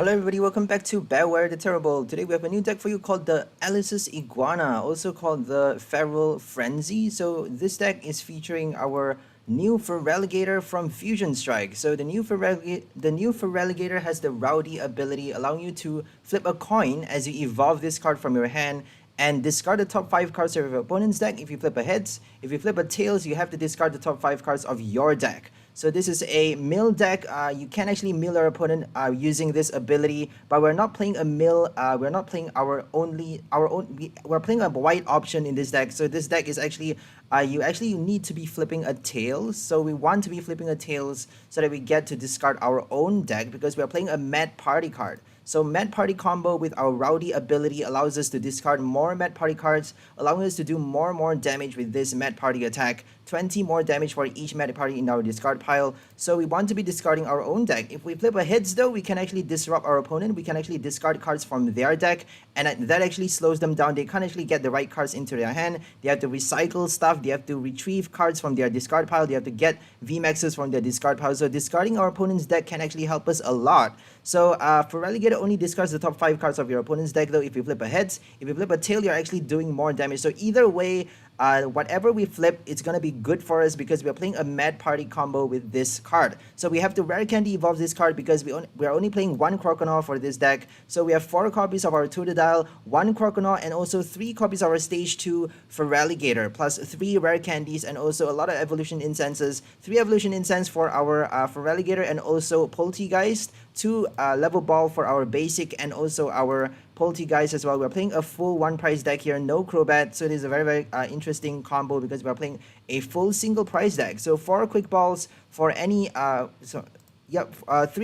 Hello everybody, welcome back to Beware the Terrible. Today we have a new deck for you called the Alice's Iguana, also called the Feral Frenzy. So this deck is featuring our new Feraligatr from Fusion Strike. So the new Feraligatr has the Rowdy ability, allowing you to flip a coin as you evolve this card from your hand and discard the top 5 cards of your opponent's deck. If you flip a heads, if you flip a tails, you have to discard the top 5 cards of your deck. So this is a mill deck. You can actually mill our opponent using this ability, but we're not playing a mill. We're not playing we're playing a white option in this deck. So this deck is actually you need to be flipping a tails. So we want to be flipping a tails so that we get to discard our own deck because we are playing a Mad Party card. So Mad Party combo with our Rowdy ability allows us to discard more Mad Party cards, allowing us to do more damage with this Mad Party attack. 20 more damage for each Mad Party in our discard pile. So we want to be discarding our own deck. If we flip a heads though, we can actually disrupt our opponent. We can actually discard cards from their deck, and that actually slows them down. They can't actually get the right cards into their hand. They have to recycle stuff. They have to retrieve cards from their discard pile. They have to get VMAXs from their discard pile. So discarding our opponent's deck can actually help us a lot. So Feraligatr only discards the top 5 cards of your opponent's deck though. If you flip a heads, if you flip a tail, you're actually doing more damage. So either way, whatever we flip, it's gonna be good for us because we're playing a Mad Party combo with this card. So we have to Rare Candy evolve this card because we're only playing 1 Croconaw for this deck. So we have 4 copies of our Totodile, 1 Croconaw, and also 3 copies of our Stage 2 Feraligatr, plus 3 Rare Candies, and also a lot of Evolution Incenses. 3 Evolution Incense for our Feraligatr, and also Polteageist, 2 Level Ball for our basic, and also our Polteageist as well. We're playing a full 1 price deck here, no Crobat, so it is a very interesting combo because we're playing a full single price deck. So 4 quick balls for any 3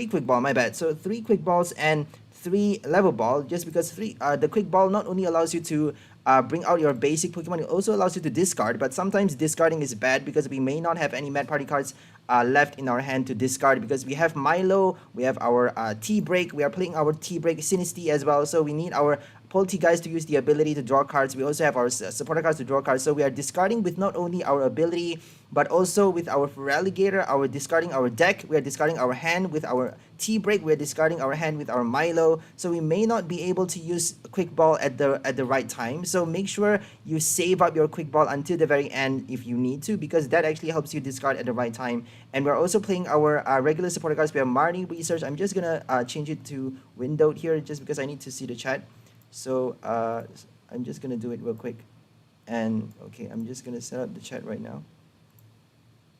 quick ball, my bad. So 3 quick balls and 3 level ball, just because the quick ball not only allows you to bring out your basic Pokemon, it also allows you to discard, but sometimes discarding is bad because we may not have any Mad Party cards left in our hand to discard because we have Milo, we have our T-Break, we are playing our T-Break Sinistea as well, so we need our Polteageist to use the ability to draw cards. We also have our supporter cards to draw cards, so we are discarding with not only our ability but also with our Feraligatr, discarding our deck, we are discarding our hand with our T-Break, we are discarding our hand with our Milo, so we may not be able to use Quick Ball at the right time. So make sure you save up your Quick Ball until the very end if you need to, because that actually helps you discard at the right time. And we're also playing our regular supporter cards. We have Marnie Research. I'm just gonna change it to windowed here just because I need to see the chat. So I'm just gonna do it real quick. And okay, I'm just gonna set up the chat right now.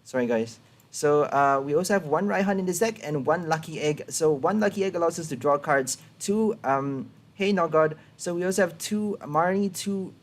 Sorry guys. So we also have 1 Raihan in this deck and 1 Lucky Egg. So 1 Lucky Egg allows us to draw cards. 2 Hey Nogod. So we also have 2 Marnie, 2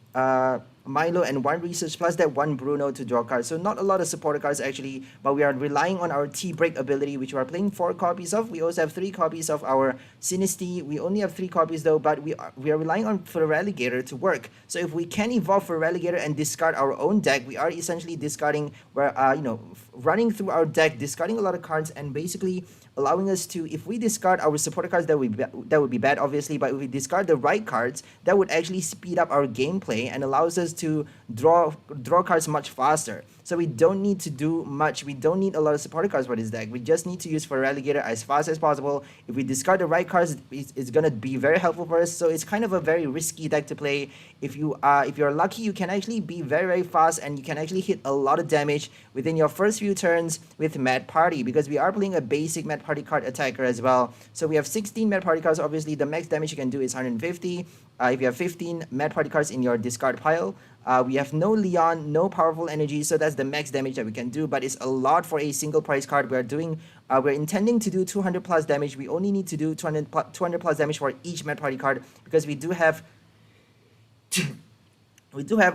Milo, and 1 Research, plus that 1 Bruno to draw cards. So not a lot of supporter cards actually, but we are relying on our T-Break ability, which we are playing 4 copies of. We also have 3 copies of our Sinistea. We only have 3 copies though, but we are relying on Feraligatr to work. So if we can evolve Feraligatr and discard our own deck, we are essentially discarding, running through our deck, discarding a lot of cards, and basically allowing us to, if we discard our supporter cards, that would be bad obviously, but if we discard the right cards, that would actually speed up our gameplay and allows us to draw cards much faster. So we don't need to do much. We don't need a lot of supporter cards for this deck. We just need to use Feraligatr as fast as possible. If we discard the right cards, it's gonna be very helpful for us. So it's kind of a very risky deck to play. If you're lucky, you can actually be very fast and you can actually hit a lot of damage within your first few turns with Mad Party, because we are playing a basic Mad Party card attacker as well. So we have 16 Mad Party cards. Obviously the max damage you can do is 150. If you have 15 Mad Party cards in your discard pile, we have no Leon, no powerful energy, so that's the max damage that we can do, but it's a lot for a single price card. We're intending to do 200 plus damage. We only need to do 200 plus damage for each Mad Party card because we do have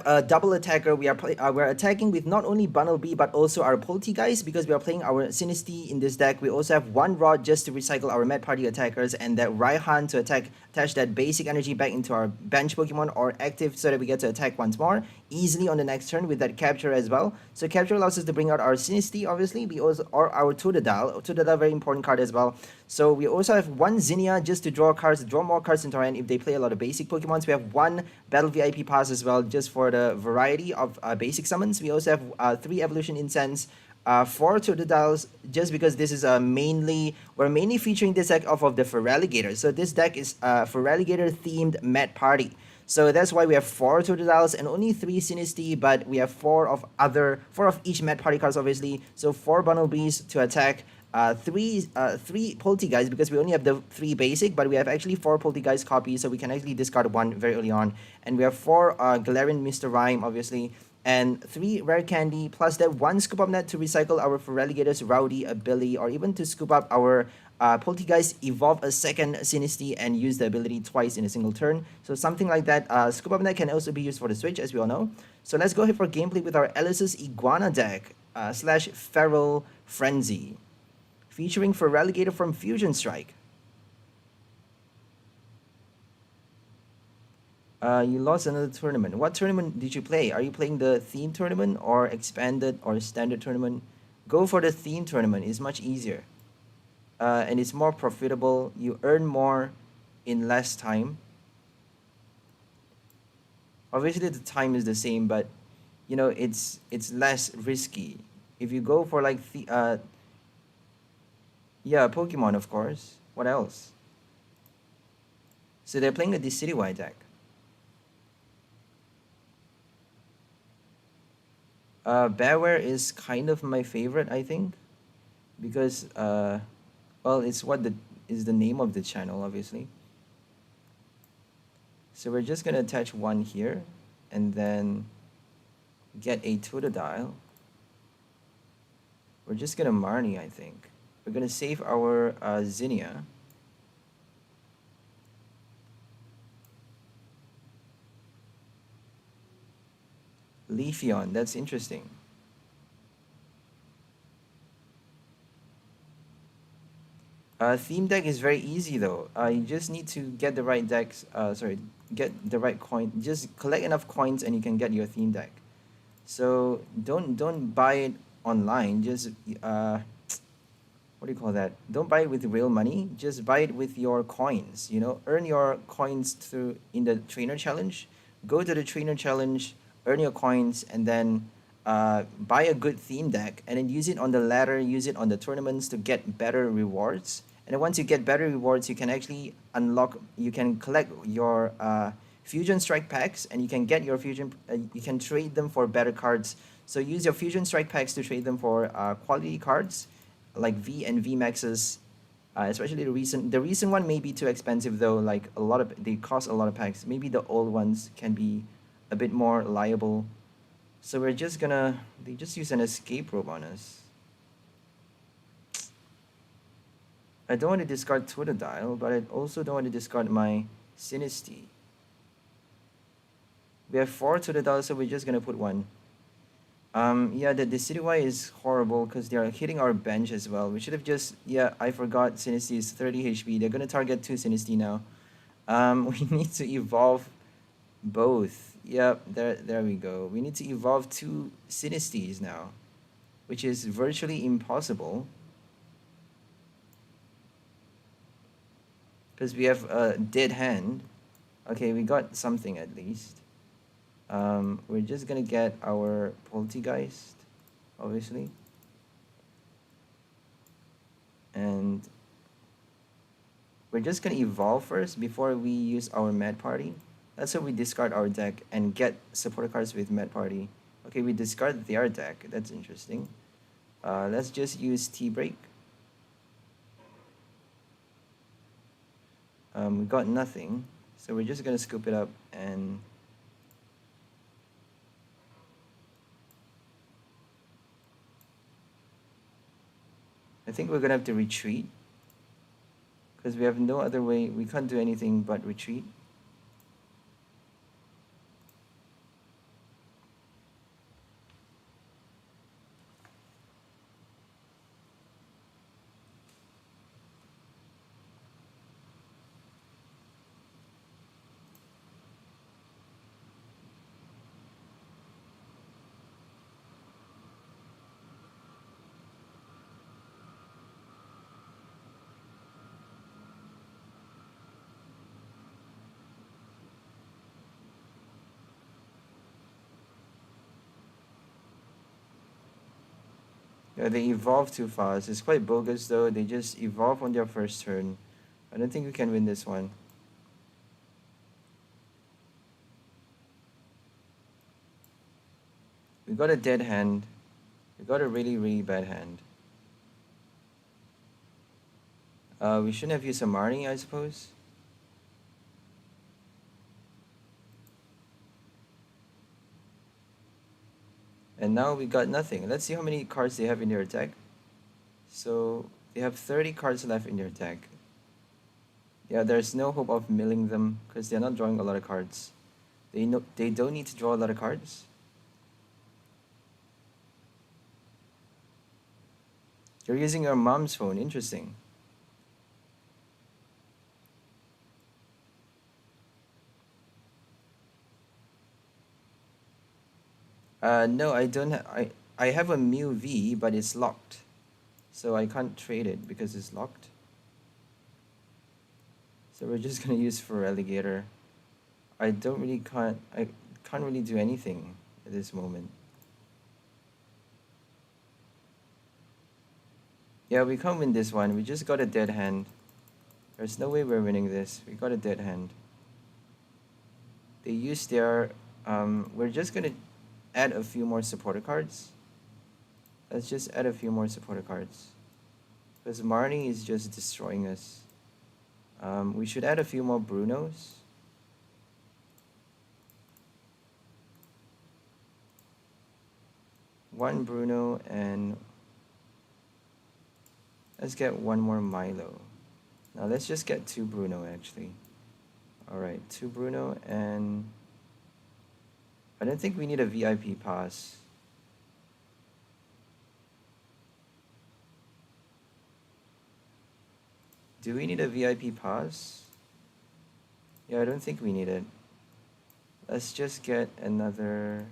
a double attacker. We're attacking with not only Bunnelby but also our Polteageist because we are playing our Sinistea in this deck. We also have 1 Rod just to recycle our Mad Party attackers, and that Raihan to attach that basic energy back into our bench Pokemon or active so that we get to attack once more easily on the next turn with that capture as well. So capture allows us to bring out our Sinistea obviously, or our Totodile, very important card as well. So we also have 1 Zinnia just to draw more cards into our hand if they play a lot of basic Pokemons. We have 1 Battle VIP Pass as well just for the variety of basic summons. We also have 3 Evolution Incense, 4 Totodiles, just because this is we're mainly featuring this deck off of the Feraligatr. So this deck is Feraligatr themed Met Party. So that's why we have 4 Totodiles and only 3 Sinistea, but we have 4 of each Met Party cards, obviously. So 4 Bunnelbys to attack, three Polteageist, because we only have the 3 basic, but we have actually 4 Polteageist copies, so we can actually discard 1 very early on. And we have 4 Galarian Mr. Rime, obviously, and 3 Rare Candy, plus that 1 Scoop Up Net to recycle our Feraligatr's Rowdy ability, or even to scoop up our Polteageist, evolve a second Sinistea, and use the ability twice in a single turn. So something like that. Scoop Up Net can also be used for the Switch, as we all know. So let's go ahead for gameplay with our Alice's Iguana deck, slash Feral Frenzy, featuring Feraligatr from Fusion Strike. You lost another tournament. What tournament did you play? Are you playing the theme tournament or expanded or standard tournament? Go for the theme tournament. It's much easier. And it's more profitable. You earn more in less time. Obviously, the time is the same, but you know it's less risky. If you go for like yeah, Pokemon, of course. What else? So they're playing a Citywide deck. Bearware is kind of my favorite, I think, because well, it's what is the name of the channel, obviously. So we're just gonna attach 1 here, and then get a Totodile. We're just gonna Marnie, I think. We're gonna save our Zinnia. Leafeon, that's interesting. Theme deck is very easy though. You just need to get the right decks. Get the right coin. Just collect enough coins, and you can get your theme deck. So don't buy it online. Just what do you call that? Don't buy it with real money. Just buy it with your coins. You know, earn your coins in the trainer challenge. Go to the trainer challenge, earn your coins, and then buy a good theme deck, and then use it on the ladder, use it on the tournaments to get better rewards. And then once you get better rewards, you can actually you can collect your Fusion Strike packs, and you can get your you can trade them for better cards. So use your Fusion Strike packs to trade them for quality cards, like V and V Maxes. Especially the recent one may be too expensive though, like they cost a lot of packs. Maybe the old ones can be a bit more liable. So we're just gonna, they just use an escape rope on us. I don't want to discard Totodile, but I also don't want to discard my Sinistea. We have 4 Totodiles, so we're just gonna put 1. Yeah, the Citywide is horrible because they are hitting our bench as well. We should have just, yeah, I forgot Sinistea is 30 HP. They're gonna target 2 Sinistea now. We need to evolve both. Yep, there we go. We need to evolve 2 Sinesteas now, which is virtually impossible, because we have a dead hand. Okay, we got something at least. We're just gonna get our Polteageist, obviously, and we're just gonna evolve first before we use our Mad Party. That's how we discard our deck and get supporter cards with Mad Party. Okay, we discard their deck. That's interesting. Let's just use T-Break. We got nothing, so we're just gonna scoop it up, and I think we're gonna have to retreat, because we have no other way. We can't do anything but retreat. Yeah, they evolve too fast. It's quite bogus though. They just evolve on their first turn. I don't think we can win this one. We got a dead hand. We got a really, really bad hand. We shouldn't have used a Marnie, I suppose. And now we got nothing. Let's see how many cards they have in their deck. So they have 30 cards left in their deck. Yeah, there's no hope of milling them because they're not drawing a lot of cards. They don't need to draw a lot of cards. You're using your mom's phone. Interesting. No, I don't. I have a Mew V, but it's locked, so I can't trade it because it's locked. So we're just gonna use Feraligatr. I can't really do anything at this moment. Yeah, we can't win this one. We just got a dead hand. There's no way we're winning this. We got a dead hand. They used their we're just gonna add a few more supporter cards. Let's just add a few more supporter cards. Because Marnie is just destroying us. We should add a few more Brunos. One Bruno and let's get one more Milo. Now let's just get two Bruno actually. Alright, two Bruno and I don't think we need a VIP pass. Do we need a VIP pass? Yeah, I don't think we need it. Let's just get another...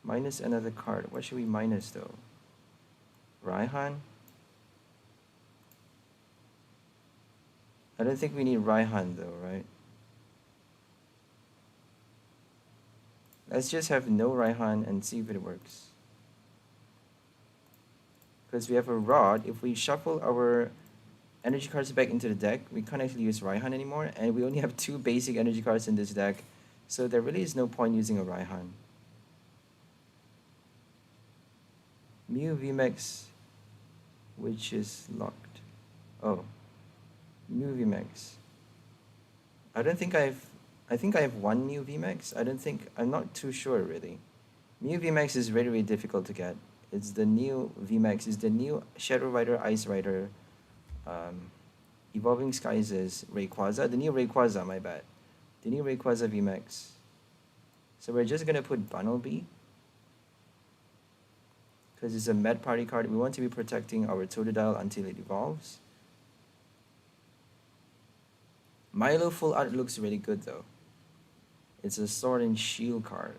minus another card. What should we minus though? Raihan? I don't think we need Raihan though, right? Let's just have no Raihan and see if it works. Because we have a Rod, if we shuffle our energy cards back into the deck, we can't actually use Raihan anymore, and we only have two basic energy cards in this deck, so there really is no point using a Raihan. Mew VMAX, which is locked. Oh, Mew VMAX. I think I have one Mew VMAX. I'm not too sure really. Mew VMAX is very, very difficult to get. It's the new VMAX, is the new Shadow Rider, Ice Rider, Evolving Skies is Rayquaza, the new Rayquaza, my bad. The new Rayquaza VMAX. So we're just gonna put Bunnelby. Because it's a Med Party card, we want to be protecting our Totodile until it evolves. Milo full art looks really good though. It's a Sword and Shield card.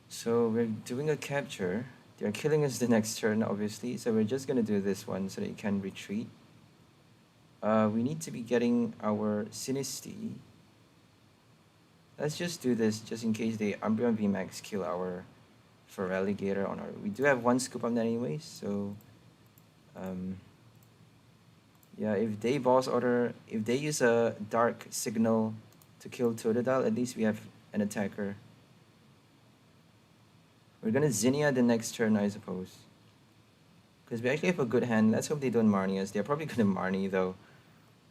So we're doing a capture. They're killing us the next turn, obviously. So we're just gonna do this one so that you can retreat. We need to be getting our Sinistea. Let's just do this just in case the Umbreon VMAX kill our Feraligatr on our... We do have one Scoop Up Net anyways, so... yeah, if they boss order... If they use a Dark Signal to kill Totodile, at least we have an attacker. We're gonna Zinnia the next turn, I suppose. Because we actually have a good hand. Let's hope they don't Marnie us. They're probably gonna Marnie though.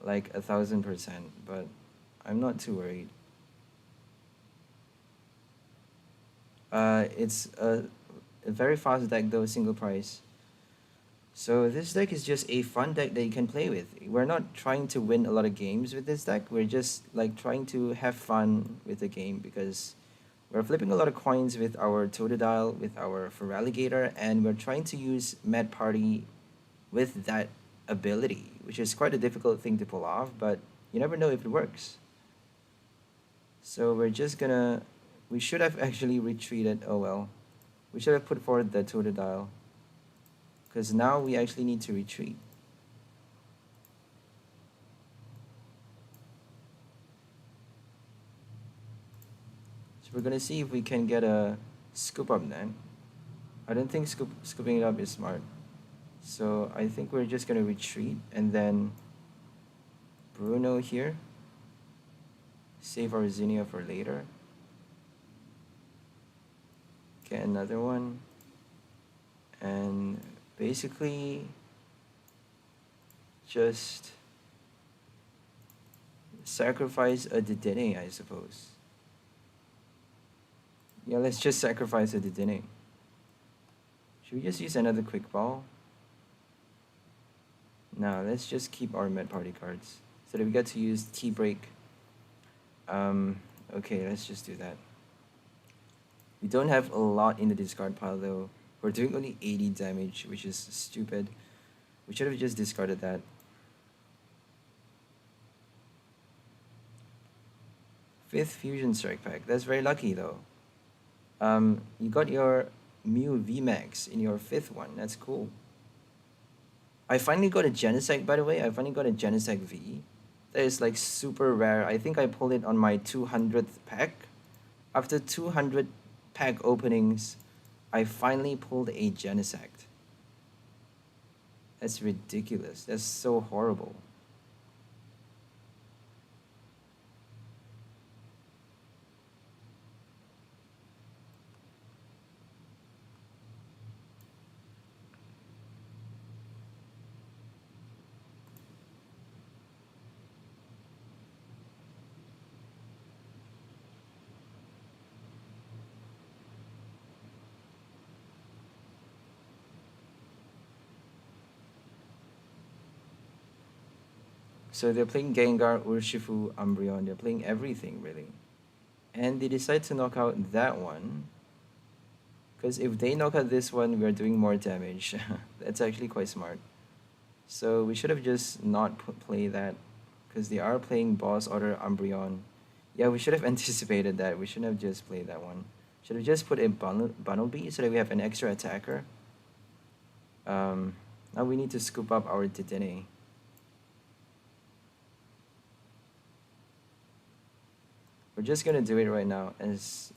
Like 1000%, but I'm not too worried. It's a very fast deck though, single price. So this deck is just a fun deck that you can play with. We're not trying to win a lot of games with this deck. We're just like trying to have fun with the game because we're flipping a lot of coins with our Totodile, with our Feraligatr, and we're trying to use Med Party with that ability, which is quite a difficult thing to pull off, but you never know if it works. So we're just gonna... We should have actually retreated. Oh well. We should have put forward the Totodile, because now we actually need to retreat. So we're gonna see if we can get a Scoop Up Net. I don't think scooping it up is smart. So I think we're just gonna retreat and then Bruno here. Save our Zinnia for later. Get another one. And basically just sacrifice a Dedenne, I suppose. Yeah, let's just sacrifice a Dedenne. Should we just use another quick ball? No, let's just keep our Met Party cards so that we get to use T-Break. Okay, let's just do that. We don't have a lot in the discard pile though. We're doing only 80 damage, which is stupid. We should have just discarded that. Fifth Fusion Strike Pack. That's very lucky though. You got your Mew VMAX in your fifth one. That's cool. I finally got a Genesect, by the way. I finally got a Genesect V. That is like super rare. I think I pulled it on my 200th pack. After 200 pack openings, I finally pulled a Genesect. That's ridiculous. That's so horrible. So they're playing Gengar, Urshifu, Umbreon. They're playing everything, really. And they decide to knock out that one. Because if they knock out this one, we're doing more damage. That's actually quite smart. So we should have just not play that. Because they are playing Boss Order, Umbreon. Yeah, we should have anticipated that. We shouldn't have just played that one. Should have just put a Bunnelby so that we have an extra attacker. Now we need to scoop up our Dedenne. We're just gonna do it right now as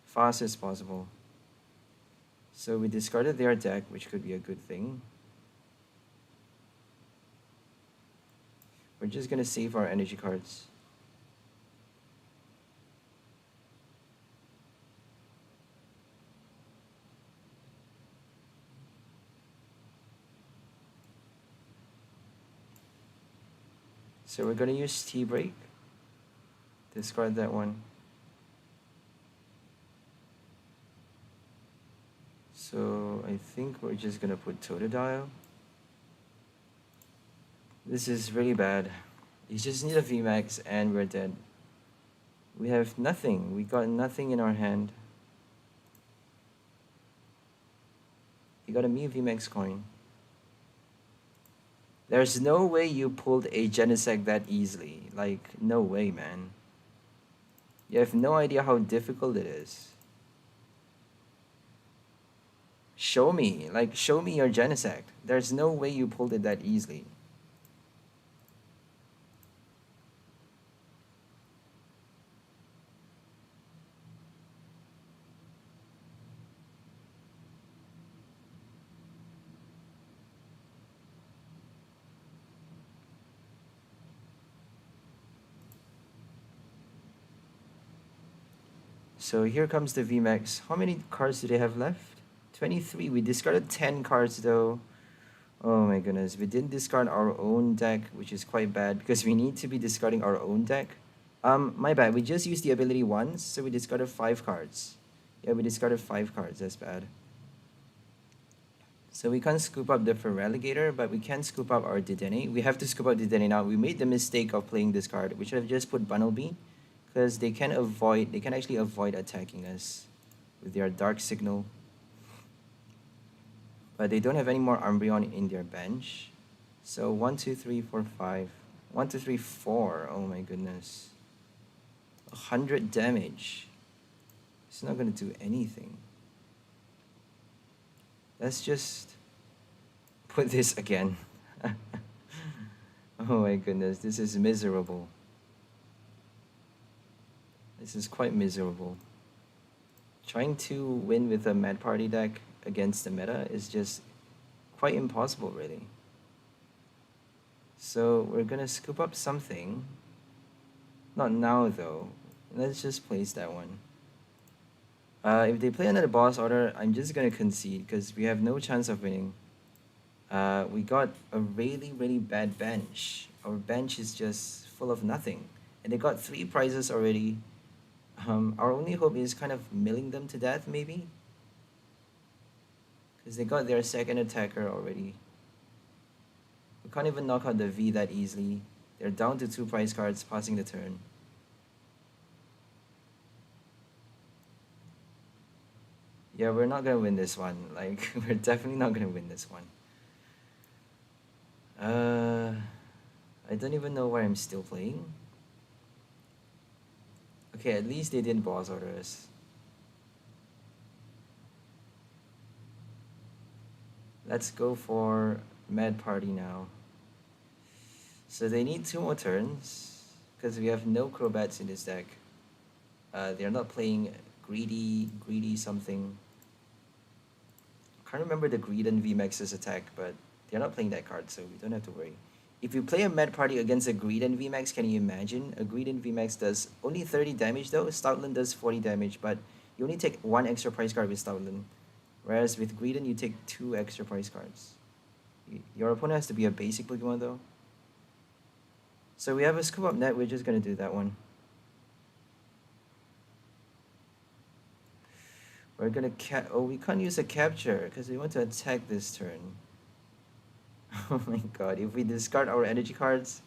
fast as possible. So we discarded their deck, which could be a good thing. We're just gonna save our energy cards. So we're gonna use T-Break. Discard that one. So I think we're just gonna put Totodile. This is really bad. You just need a VMAX and we're dead. We have nothing. We got nothing in our hand. You got a Mew VMAX coin. There's no way you pulled a Genesect that easily. Like, no way, man. You have no idea how difficult it is. Show me. Like, show me your Genesect. There's no way you pulled it that easily. So here comes the VMAX. How many cards do they have left? 23. We discarded 10 cards though. Oh my goodness. We didn't discard our own deck, which is quite bad because we need to be discarding our own deck. My bad. We just used the ability once, so we discarded 5 cards. Yeah, we discarded 5 cards. That's bad. So we can't scoop up the Feraligatr, but we can scoop up our Dedenne. We have to scoop up Dedenne now. We made the mistake of playing this card. We should have just put Bunnelby. Because they can actually avoid attacking us with their Dark Signal. But they don't have any more Umbreon in their bench. So 1, 2, 3, 4, 5. 1, 2, 3, 4. Oh my goodness. 100 damage. It's not gonna do anything. Let's just put this again. Oh my goodness, this is miserable. This is quite miserable. Trying to win with a Mad Party deck against the meta is just quite impossible, really. So we're gonna scoop up something. Not now, though. Let's just place that one. If they play another boss order, I'm just gonna concede because we have no chance of winning. We got a really, really bad bench. Our bench is just full of nothing. And they got 3 prizes already. Our only hope is kind of milling them to death, maybe? Because they got their second attacker already. We can't even knock out the V that easily. They're down to 2 prize cards, passing the turn. Yeah, we're not gonna win this one. Like, we're definitely not gonna win this one. I don't even know why I'm still playing. Okay, at least they didn't boss order us. Let's go for Mad Party now. So they need 2 more turns, because we have no Crobats in this deck. They're not playing Greedy something. Can't remember the Greed and VMAX's attack, but they're not playing that card, so we don't have to worry. If you play a Mad Party against a Greed and VMAX, can you imagine? A Greed and VMAX does only 30 damage though. Stoutland does 40 damage, but you only take 1 extra prize card with Stoutland. Whereas with Greedent, you take 2 extra prize cards. Your opponent has to be a basic Pokemon though. So we have a Scoop Up Net, we're just gonna do that one. We're gonna we can't use a capture because we want to attack this turn. Oh my god, if we discard our energy cards,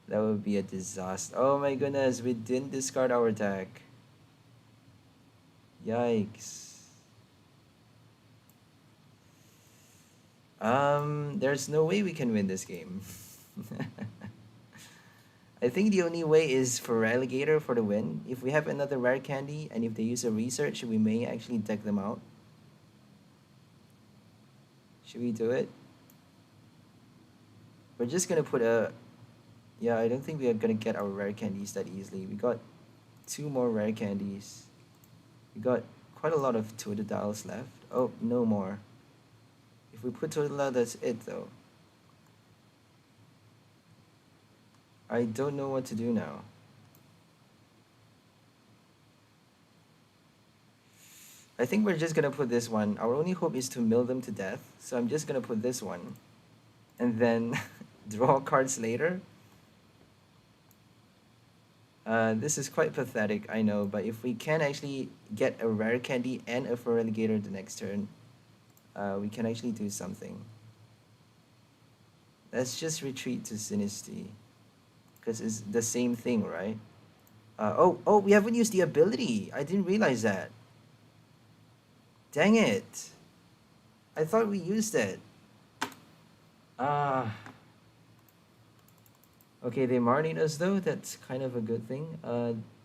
that would be a disaster. Oh my goodness, we didn't discard our deck. Yikes. There's no way we can win this game. I think the only way is for Feraligatr for the win. If we have another Rare Candy, and if they use a research, we may actually deck them out. Should we do it? We're just gonna put a... Yeah, I don't think we are gonna get our Rare Candies that easily. We got 2 more Rare Candies. We got quite a lot of Totodiles left. Oh, no more. If we put Totodile, that's it though. I don't know what to do now. I think we're just gonna put this one. Our only hope is to mill them to death. So I'm just gonna put this one. And then draw cards later. This is quite pathetic, I know. But if we can actually get a Rare Candy and a Feraligatr the next turn, we can actually do something. Let's just retreat to Sinistea. Because it's the same thing, right? Oh, we haven't used the ability. I didn't realize that. Dang it. I thought we used it. Okay, they Marnied us though. That's kind of a good thing.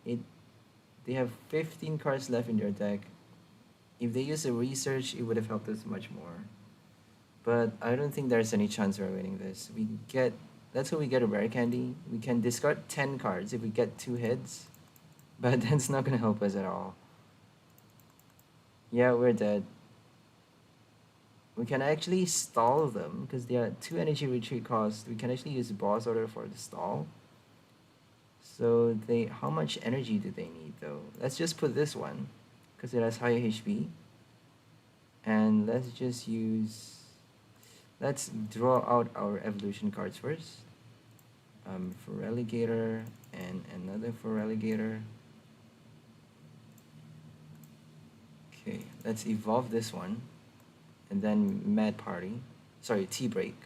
They have 15 cards left in their deck. If they use a research, it would have helped us much more. But I don't think there's any chance we're winning this. That's how we get a Rare Candy. We can discard 10 cards if we get 2 hits. But that's not gonna help us at all. Yeah, we're dead. We can actually stall them because they are 2 energy retreat costs. We can actually use boss order for the stall. So how much energy do they need though? Let's just put this one because it has higher HP. And let's draw out our evolution cards first. Feraligatr and another Feraligatr. Okay, let's evolve this one. And then Mad Party. Sorry, T-Break.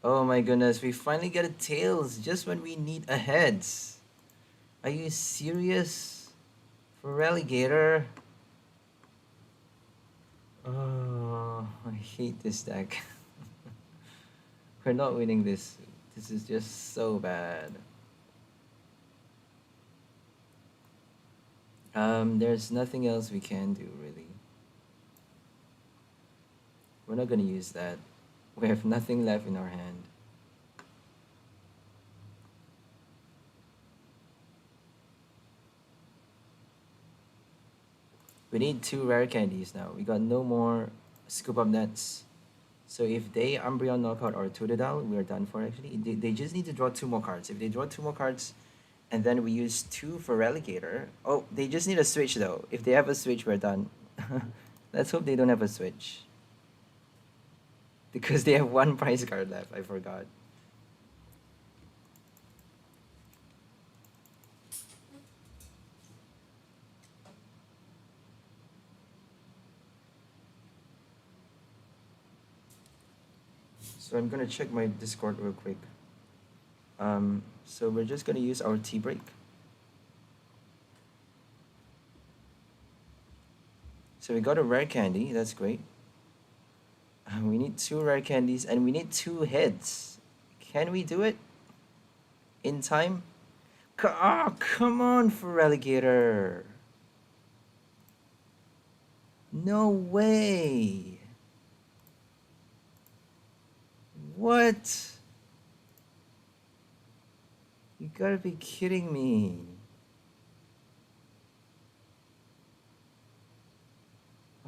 Oh my goodness, we finally get a Tails just when we need a Heads. Are you serious? Feraligatr? Oh, I hate this deck. We're not winning this. This is just so bad. There's nothing else we can do, really. We're not gonna use that. We have nothing left in our hand. We need 2 rare candies now. We got no more Scoop Up Nets. So if they Umbreon knockout or Totodile, we're done for actually. They just need to draw 2 more cards. If they draw 2 more cards, and then we use 2 for Feraligatr. Oh, they just need a switch though. If they have a switch, we're done. Let's hope they don't have a switch. Because they have 1 prize card left, I forgot. So I'm gonna check my Discord real quick. So we're just gonna use our tea break. So we got a rare candy, that's great. We need 2 rare candies and we need 2 heads. Can we do it in time? Oh, come on, Feraligatr. No way. What? You gotta be kidding me.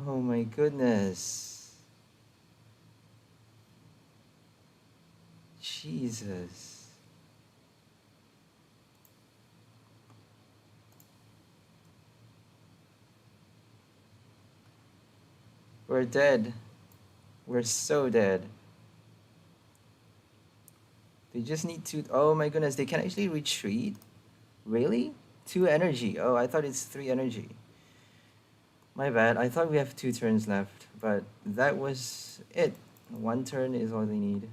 Oh my goodness. Jesus. We're dead. We're so dead. They just need to... Oh my goodness, they can actually retreat? Really? 2 energy. Oh, I thought it's 3 energy. My bad. I thought we have 2 turns left, but that was it. 1 turn is all they need.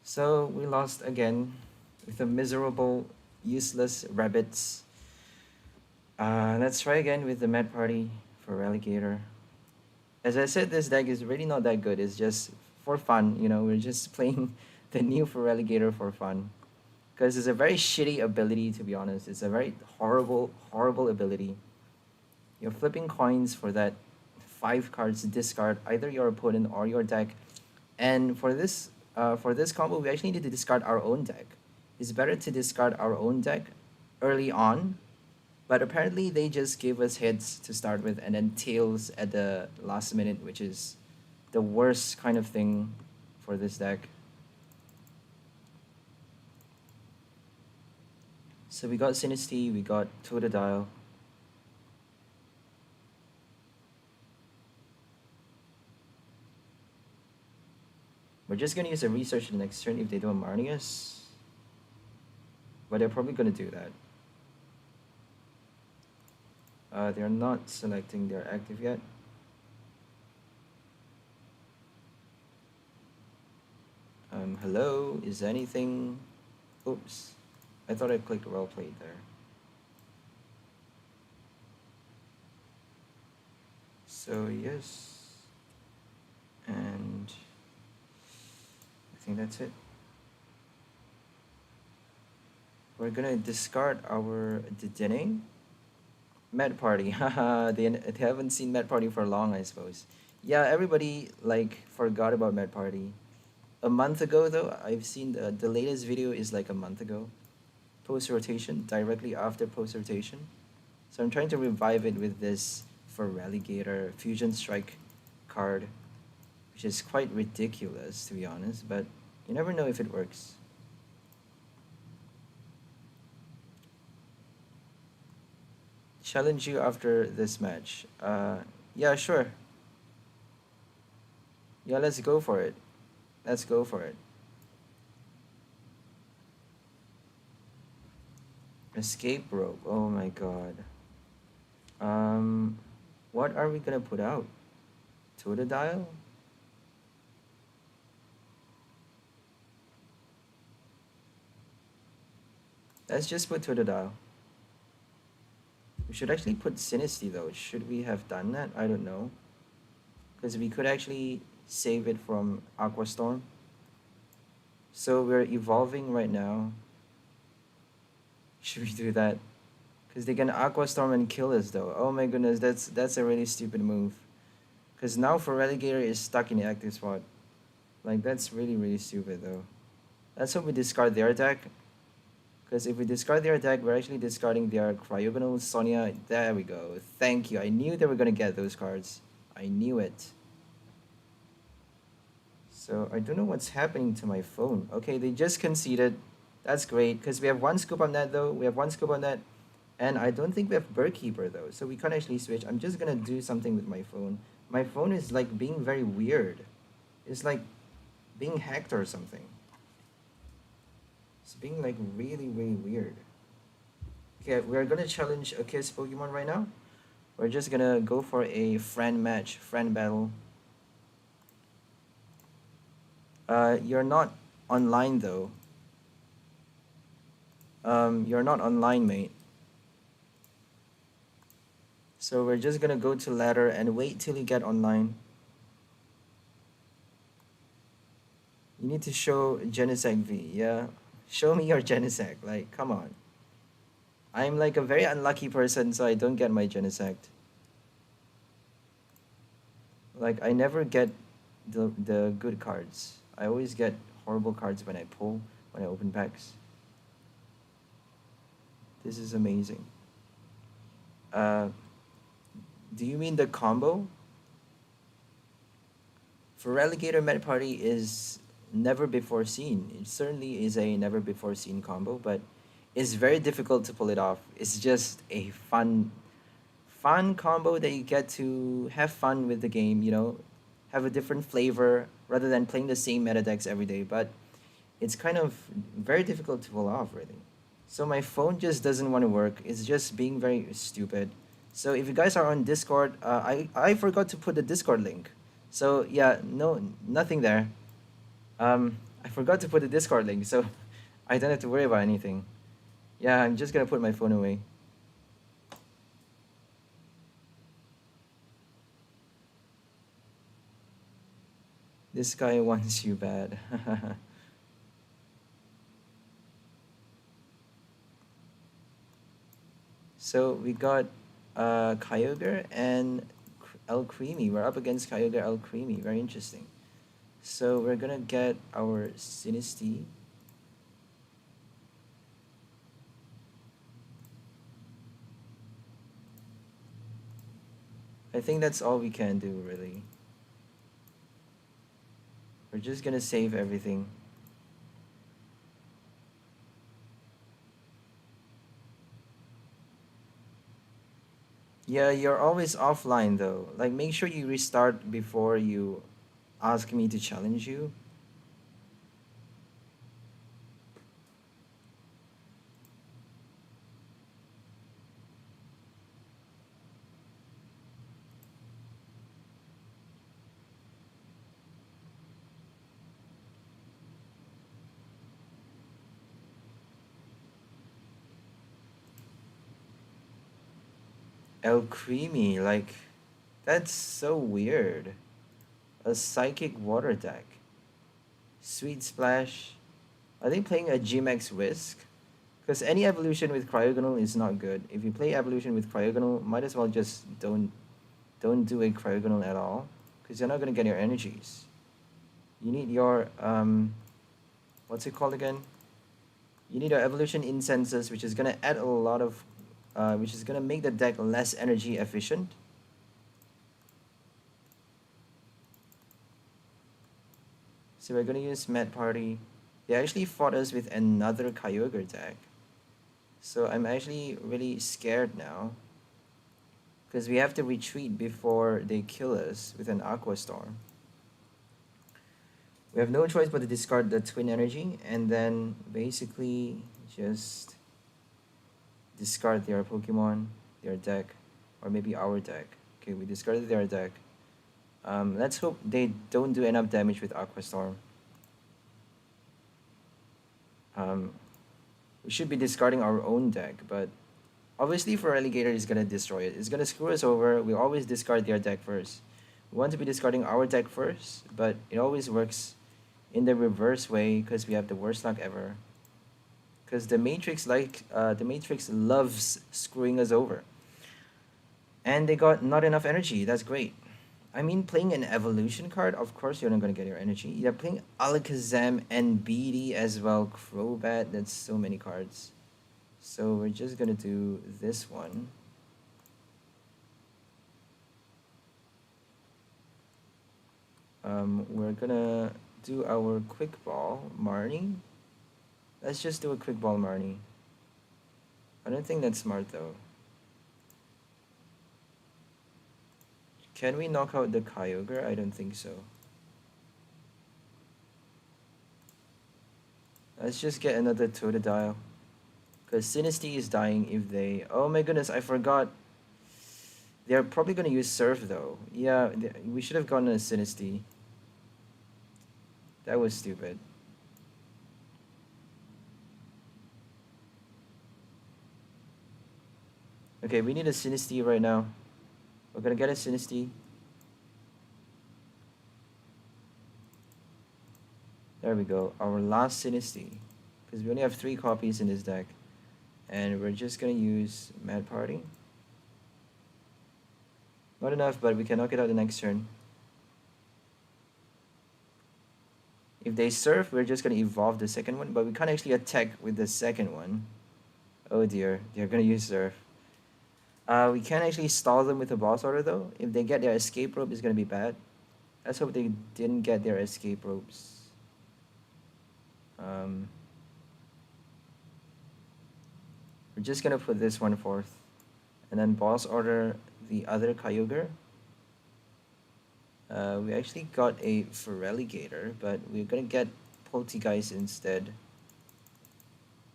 So we lost again with the miserable, useless rabbits. Let's try again with the Mad Party for Feraligatr. As I said, this deck is really not that good. It's just for fun, you know. We're just playing the new Feraligatr for fun. Because it's a very shitty ability, to be honest. It's a very horrible, horrible ability. You're flipping coins for that 5 cards discard either your opponent or your deck. And for this combo, we actually need to discard our own deck. It's better to discard our own deck early on, but apparently they just gave us heads to start with and then tails at the last minute, which is the worst kind of thing for this deck. So we got Sinistea, we got Totodile. We're just going to use a research the next turn if they don't Marnie us. But they're probably going to do that. They're not selecting their active yet. Hello, is anything... Oops. I thought I clicked well played there. So yes. And... I think that's it. We're gonna discard our Dedenne. Mad Party, haha, they haven't seen Mad Party for long, I suppose. Yeah, everybody, like, forgot about Mad Party. A month ago, though, I've seen the latest video is like a month ago. Post-rotation, directly after post-rotation. So I'm trying to revive it with this Feraligatr Fusion Strike card, which is quite ridiculous, to be honest, but you never know if it works. Challenge you after this match. Yeah, sure. Yeah, let's go for it. Let's go for it. Escape rope. Oh my god. What are we gonna put out? Totodile? Let's just put Totodile. We should actually put Sinistea though. Should we have done that? I don't know. Because we could actually save it from Aqua Storm. So we're evolving right now. Should we do that? Because they can Aqua Storm and kill us though. Oh my goodness, that's a really stupid move. Because now Feraligatr is stuck in the active spot. Like, that's really, really stupid though. Let's hope we discard their attack. Because if we discard their attack, we're actually discarding their Cryogonal Sonia. There we go. Thank you. I knew they were going to get those cards. I knew it. So, I don't know what's happening to my phone. Okay, they just conceded. That's great. Because we have one Scoop Up Net though. We have one Scoop Up Net. And I don't think we have Bird Keeper though. So, we can't actually switch. I'm just going to do something with my phone. My phone is like being very weird. It's like being hacked or something. It's being like really, really weird. Okay, we're gonna challenge a Kiss Pokemon right now. We're just gonna go for a friend match, friend battle. You're not online though. You're not online, mate. So we're just gonna go to ladder and wait till you get online. You need to show Genesect V, yeah. Show me your Genesect, like, come on. I'm like a very unlucky person, so I don't get my Genesect. Like, I never get the good cards. I always get horrible cards when I pull, when I open packs. This is amazing. Do you mean the combo? Feraligatr Med Party is never before seen. It certainly is a never before seen combo, but it's very difficult to pull it off. It's just a fun combo that you get to have fun with the game, you know, have a different flavor rather than playing the same meta decks every day, but it's kind of very difficult to pull off, really. So my phone just doesn't want to work. It's just being very stupid. So if you guys are on Discord, I forgot to put the Discord link. So yeah, nothing there. I forgot to put the Discord link, so I don't have to worry about anything. Yeah, I'm just gonna put my phone away. This guy wants you bad. So we got Kyogre and El Creamy. We're up against Kyogre El Creamy. Very interesting. So we're gonna get our Sinistea. I think that's all we can do, really. We're just gonna save everything. Yeah, you're always offline though. Like, make sure you restart before you ask me to challenge you. El Creamy, like, that's so weird. A Psychic Water deck. Sweet Splash. Are they playing a G-Max Whisk? Because any evolution with Cryogonal is not good. If you play evolution with Cryogonal, might as well just don't do a Cryogonal at all. Because you're not going to get your energies. You need your, what's it called again? You need your Evolution Incenses, which is going to add a lot of, which is going to make the deck less energy efficient. So we're going to use Mad Party. They actually fought us with another Kyogre deck. So I'm actually really scared now. Because we have to retreat before they kill us with an Aqua Storm. We have no choice but to discard the Twin Energy and then basically just discard their Pokemon, their deck, or maybe our deck. Okay, we discarded their deck. Let's hope they don't do enough damage with Aqua Storm. We should be discarding our own deck, but obviously Feraligatr is gonna destroy it. It's gonna screw us over. We always discard their deck first. We want to be discarding our deck first, but it always works in the reverse way because we have the worst luck ever. because the Matrix loves screwing us over. And they got not enough energy. That's great. I mean, playing an evolution card, of course you're not gonna get your energy. You're playing Alakazam and BD as well. Crobat. That's so many cards. So we're just gonna do this one. We're gonna do our quick ball, Marnie. Let's just do a quick ball, Marnie. I don't think that's smart though. Can we knock out the Kyogre? I don't think so. Let's just get another Totodile. Because Sinistea is dying if they... Oh my goodness, I forgot. They're probably going to use Surf though. Yeah, we should have gone to Sinistea. That was stupid. Okay, we need a Sinistea right now. We're gonna get a Sinistea. There we go, our last Sinistea. Because we only have 3 copies in this deck. And we're just gonna use Mad Party. Not enough, but we can knock it out the next turn. If they Surf, we're just gonna evolve the second one, but we can't actually attack with the second one. Oh dear, they're gonna use Surf. We can actually stall them with a boss order though. If they get their escape rope, it's gonna be bad. Let's hope they didn't get their escape ropes. We're just gonna put this one forth. And then boss order the other Kyogre. We actually got a Feraligatr, but we're gonna get Polteageist instead.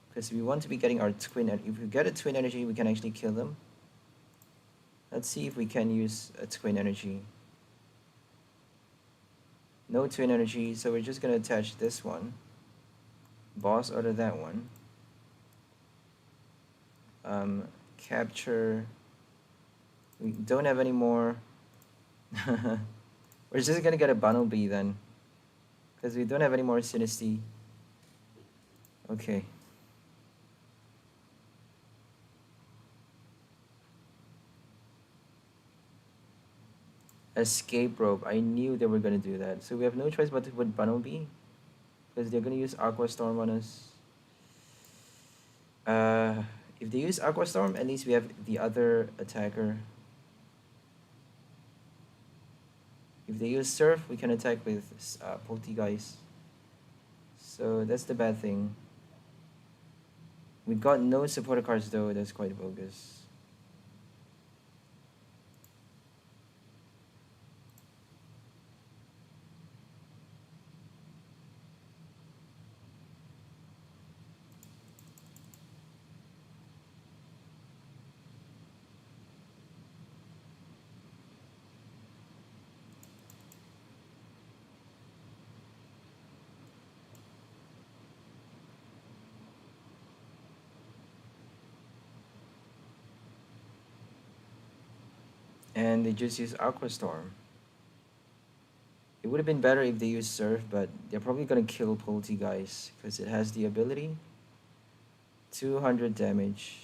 Because we want to be getting our twin. If we get a twin energy, we can actually kill them. Let's see if we can use a twin energy. No twin energy, so we're just gonna attach this one. Boss order that one. Capture. We don't have any more. We're just gonna get a Bunnelby then. Because we don't have any more Sinistea. Okay. Escape rope. I knew they were gonna do that. So we have no choice but to put Bunnelby. Because they're gonna use Aqua Storm on us. If they use Aqua Storm, at least we have the other attacker. If they use Surf, we can attack with Polteageist. So that's the bad thing. We got no supporter cards though, that's quite bogus. And they just use Aqua Storm. It would have been better if they used Surf, but they're probably gonna kill Polteageist because it has the ability. 200 damage.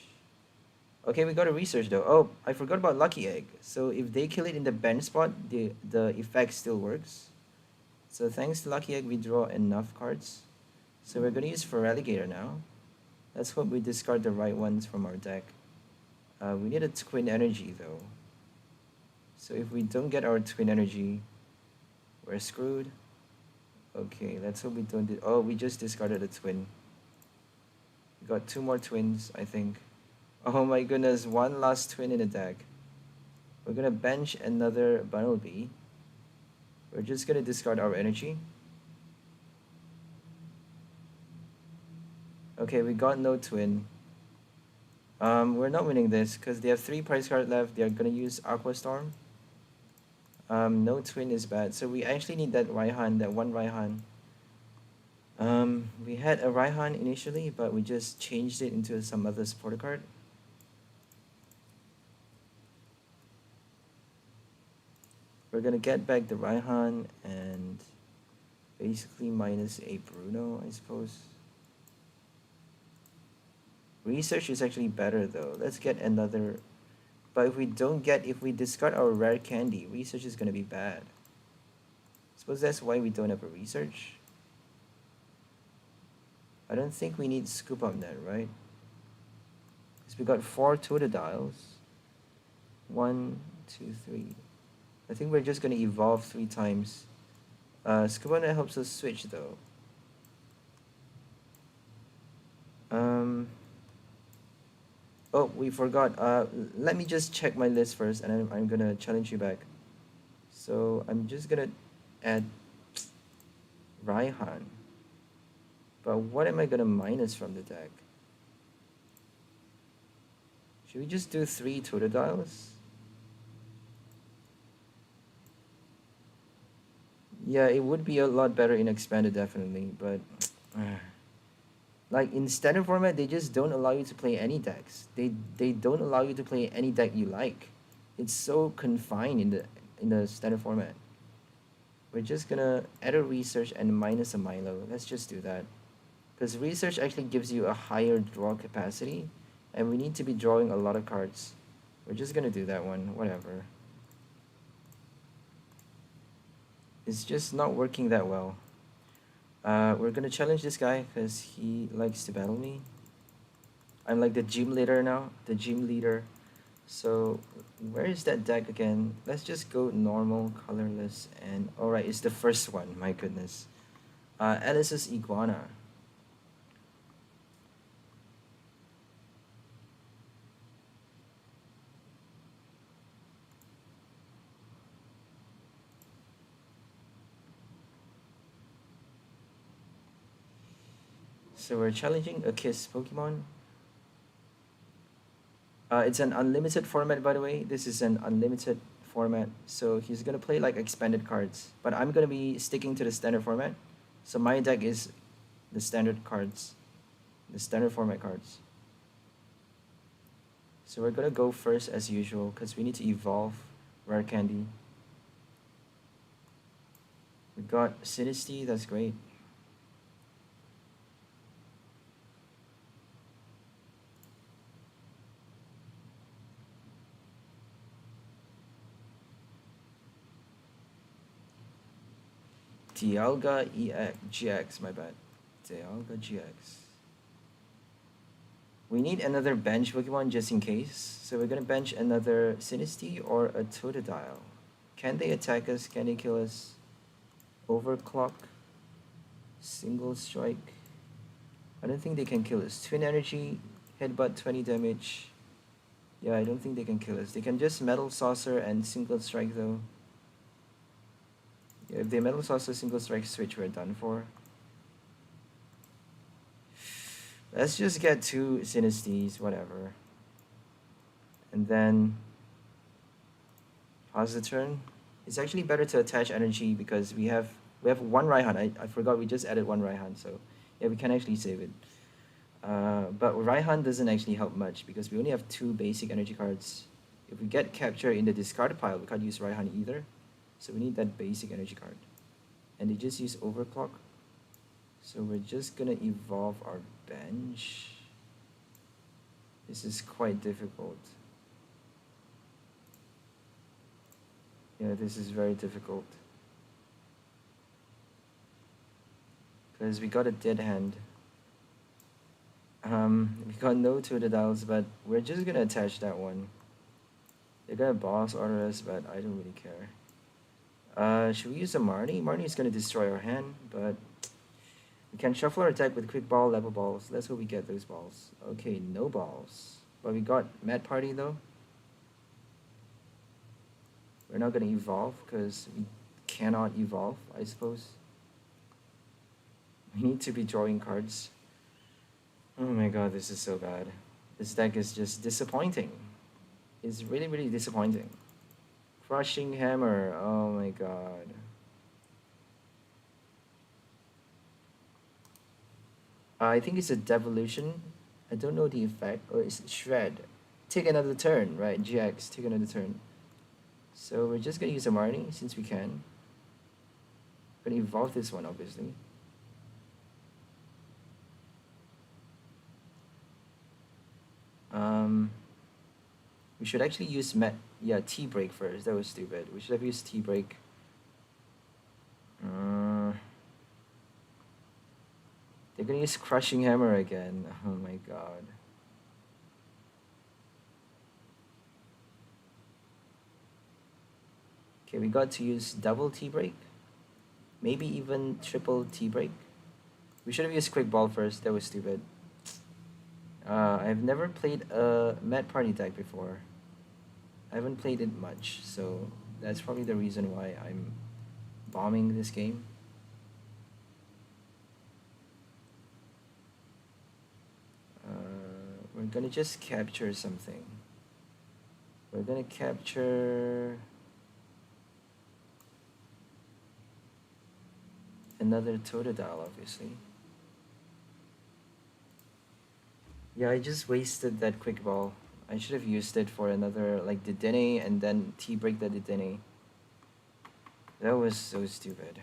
Okay, we got a research though. Oh, I forgot about Lucky Egg. So if they kill it in the bench spot, the effect still works. So thanks to Lucky Egg, we draw enough cards. So we're gonna use Feraligatr now. Let's hope we discard the right ones from our deck. We need a twin energy though. So if we don't get our twin energy, we're screwed. Okay, let's hope we don't do... Oh, we just discarded a twin. We got 2 more twins, I think. Oh my goodness, 1 last twin in the deck. We're gonna bench another Bunnelby. We're just gonna discard our energy. Okay, we got no twin. We're not winning this because they have 3 prize cards left. They're gonna use Aqua Storm. No twin is bad. So we actually need that Raihan, that one Raihan. We had a Raihan initially, but we just changed it into some other supporter card. We're gonna get back the Raihan and basically minus a Bruno, I suppose. Research is actually better though. Let's get another. But if we discard our rare candy, research is gonna be bad. Suppose that's why we don't have a research. I don't think we need Scoop Up Net, right? Because we got 4 Totodiles. 1, 2, 3. I think we're just gonna evolve 3 times. Scoop Up Net helps us switch though. Oh, we forgot. Let me just check my list first, and I'm gonna challenge you back. So I'm just gonna add Raihan. But what am I gonna minus from the deck? Should we just do 3 Totodiles? Yeah, it would be a lot better in expanded, definitely, but like in standard format, they just don't allow you to play any decks. They don't allow you to play any deck you like. It's so confined in the standard format. We're just gonna add a research and minus a Milo. Let's just do that. Because research actually gives you a higher draw capacity, and we need to be drawing a lot of cards. We're just gonna do that one, whatever. It's just not working that well. We're gonna challenge this guy because he likes to battle me. I'm like the gym leader now, the gym leader. So where is that deck again? Let's just go normal, colorless, and alright, it's the first one, my goodness. Alice's Iguana. So we're challenging a Kiss Pokemon. It's an unlimited format, by the way. This is an unlimited format. So he's going to play like expanded cards. But I'm going to be sticking to the standard format. So my deck is the standard cards. The standard format cards. So we're going to go first as usual because we need to evolve Rare Candy. We got Sinistea, that's great. Dialga GX, my bad. Dialga GX. We need another bench Pokemon just in case. So we're gonna bench another Sinistea or a Totodile. Can they attack us? Can they kill us? Overclock. Single strike. I don't think they can kill us. Twin Energy, Headbutt 20 damage. Yeah, I don't think they can kill us. They can just Metal Saucer and Single Strike though. Yeah, if they Metal Saucer Single Strike switch, we're done for. Let's just get 2 Sinesteas, whatever. And then pause the turn. It's actually better to attach energy because we have 1 Raihan. I forgot we just added 1 Raihan, so yeah, we can actually save it. But Raihan doesn't actually help much because we only have 2 basic energy cards. If we get capture in the discard pile, we can't use Raihan either. So we need that basic energy card. And they just use Overclock. So we're just gonna evolve our bench. This is quite difficult. Yeah, this is very difficult. Because we got a dead hand. We got no Totodiles, but we're just gonna attach that one. They're gonna boss order us, but I don't really care. Should we use a Marnie? Marnie is gonna destroy our hand, but we can shuffle our deck with quick ball, level balls. Let's hope we get those balls. Okay, no balls. But we got Mad Party though. We're not gonna evolve because we cannot evolve, I suppose. We need to be drawing cards. Oh my god, this is so bad. This deck is just disappointing. It's really, really disappointing. Crushing Hammer, oh my god. I think it's a Devolution. I don't know the effect. Or it's Shred. Take another turn, right? GX, take another turn. So we're just gonna use a Marnie since we can. Gonna evolve this one, obviously. We should actually use T-Break first. That was stupid. We should have used T-Break. They're gonna use Crushing Hammer again. Oh my god. Okay, we got to use double T-Break. Maybe even triple T-Break. We should have used Quick Ball first. That was stupid. I've never played a Met Party deck before. I haven't played it much, so that's probably the reason why I'm bombing this game. We're gonna just capture something. We're gonna capture another Totodile, obviously. Yeah, I just wasted that Quick Ball. I should have used it for another, like, Dedenne and then T-Break the Dedenne. That was so stupid.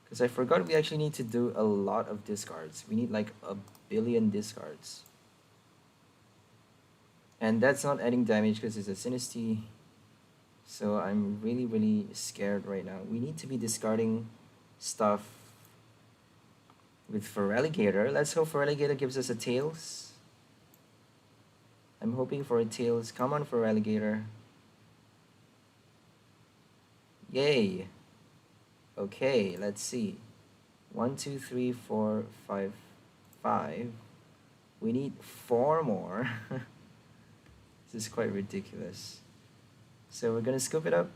Because I forgot we actually need to do a lot of discards. We need like 1 billion discards. And that's not adding damage because it's a Sinistea. So I'm really, really scared right now. We need to be discarding stuff with Feraligatr. Let's hope Feraligatr gives us a Tails. I'm hoping for a Tails. Come on, Feraligatr. Yay. Okay, let's see. 1, 2, 3, 4, 5, 5. We need 4 more. This is quite ridiculous. So we're gonna scoop it up.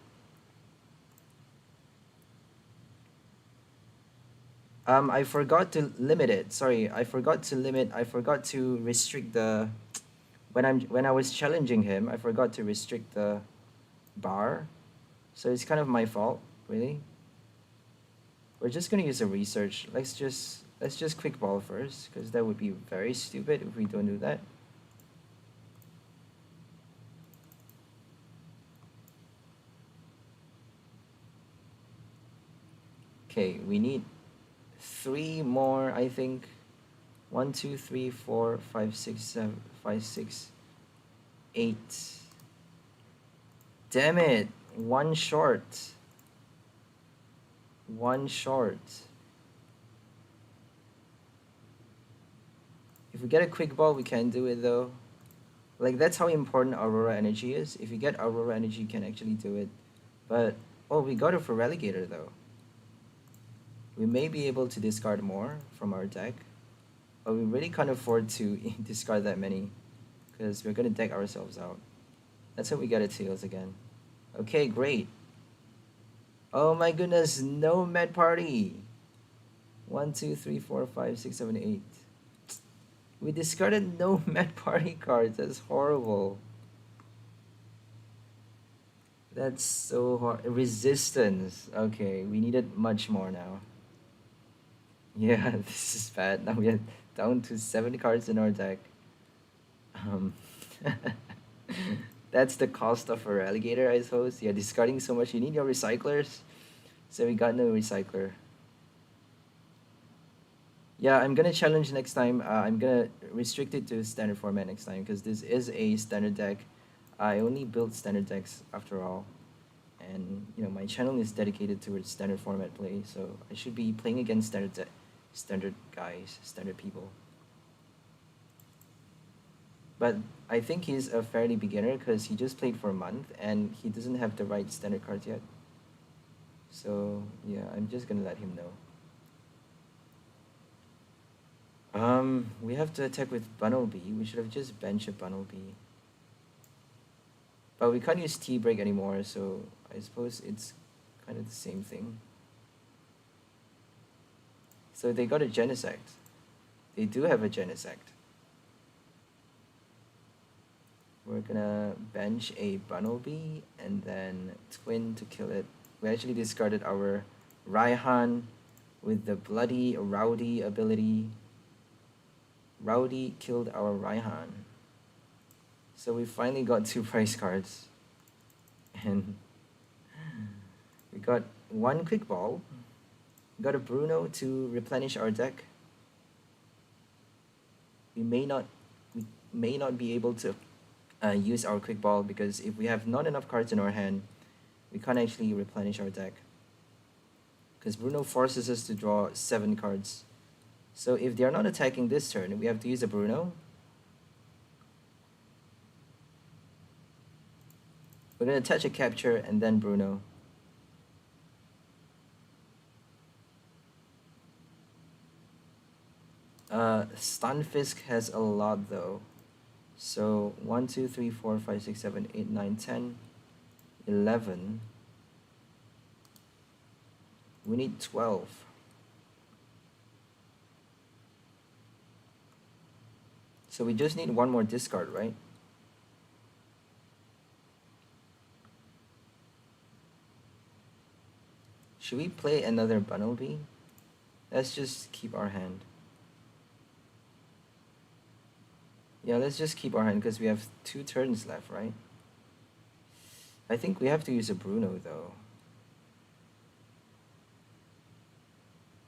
I forgot to limit it. Sorry, I forgot to restrict the when I was challenging him, I forgot to restrict the bar. So it's kind of my fault, really. We're just gonna use a research. Let's just Quick Ball first, because that would be very stupid if we don't do that. Okay, we need 3 more, I think. 1, 2, 3, 4, 5, 6, 7, 5, 6, 8. Damn it! 1 short. 1 short. If we get a Quick Ball, we can do it though. Like, that's how important Aurora Energy is. If you get Aurora Energy, you can actually do it. But, oh, we got a Feraligatr though. We may be able to discard more from our deck. But we really can't afford to discard that many, because we're going to deck ourselves out. Let's hope we get a Tails again. Okay, great. Oh my goodness, no Met Party. 1, 2, 3, 4, 5, 6, 7, 8. We discarded no Met Party cards. That's horrible. That's so hard. Resistance. Okay, we needed much more now. Yeah, this is bad. Now we are down to 7 cards in our deck. That's the cost of a Feraligatr, I suppose. Yeah, discarding so much. You need your recyclers. So we got no recycler. Yeah, I'm gonna challenge next time. I'm gonna restrict it to standard format next time, because this is a standard deck. I only build standard decks after all. And, you know, my channel is dedicated towards standard format play, so I should be playing against standard guys, standard people. But I think he's a fairly beginner because he just played for a month and he doesn't have the right standard cards yet. So yeah, I'm just gonna let him know. We have to attack with Bunnelby. We should have just benched a Bunnelby. But we can't use T-Break anymore, so I suppose it's kind of the same thing. So they got a Genesect. They do have a Genesect. We're gonna bench a Bunnelby and then Twin to kill it. We actually discarded our Raihan with the bloody Rowdy ability. Rowdy killed our Raihan. So we finally got 2 prize cards. And we got 1 Quick Ball. We got a Bruno to replenish our deck. we may not be able to use our quick ball, because if we have not enough cards in our hand, we can't actually replenish our deck. Because Bruno forces us to draw 7 cards. So if they are not attacking this turn, we have to use a Bruno. We're going to attach a capture and then Bruno. Stunfisk has a lot though. So 1, 2, 3, 4, 5, 6, 7, 8, 9, 10, 11. We need 12. So we just need one more discard, right? Should we play another Bunnelby? Let's just keep our hand. Yeah, let's just keep our hand because we have 2 turns left, right? I think we have to use a Bruno though.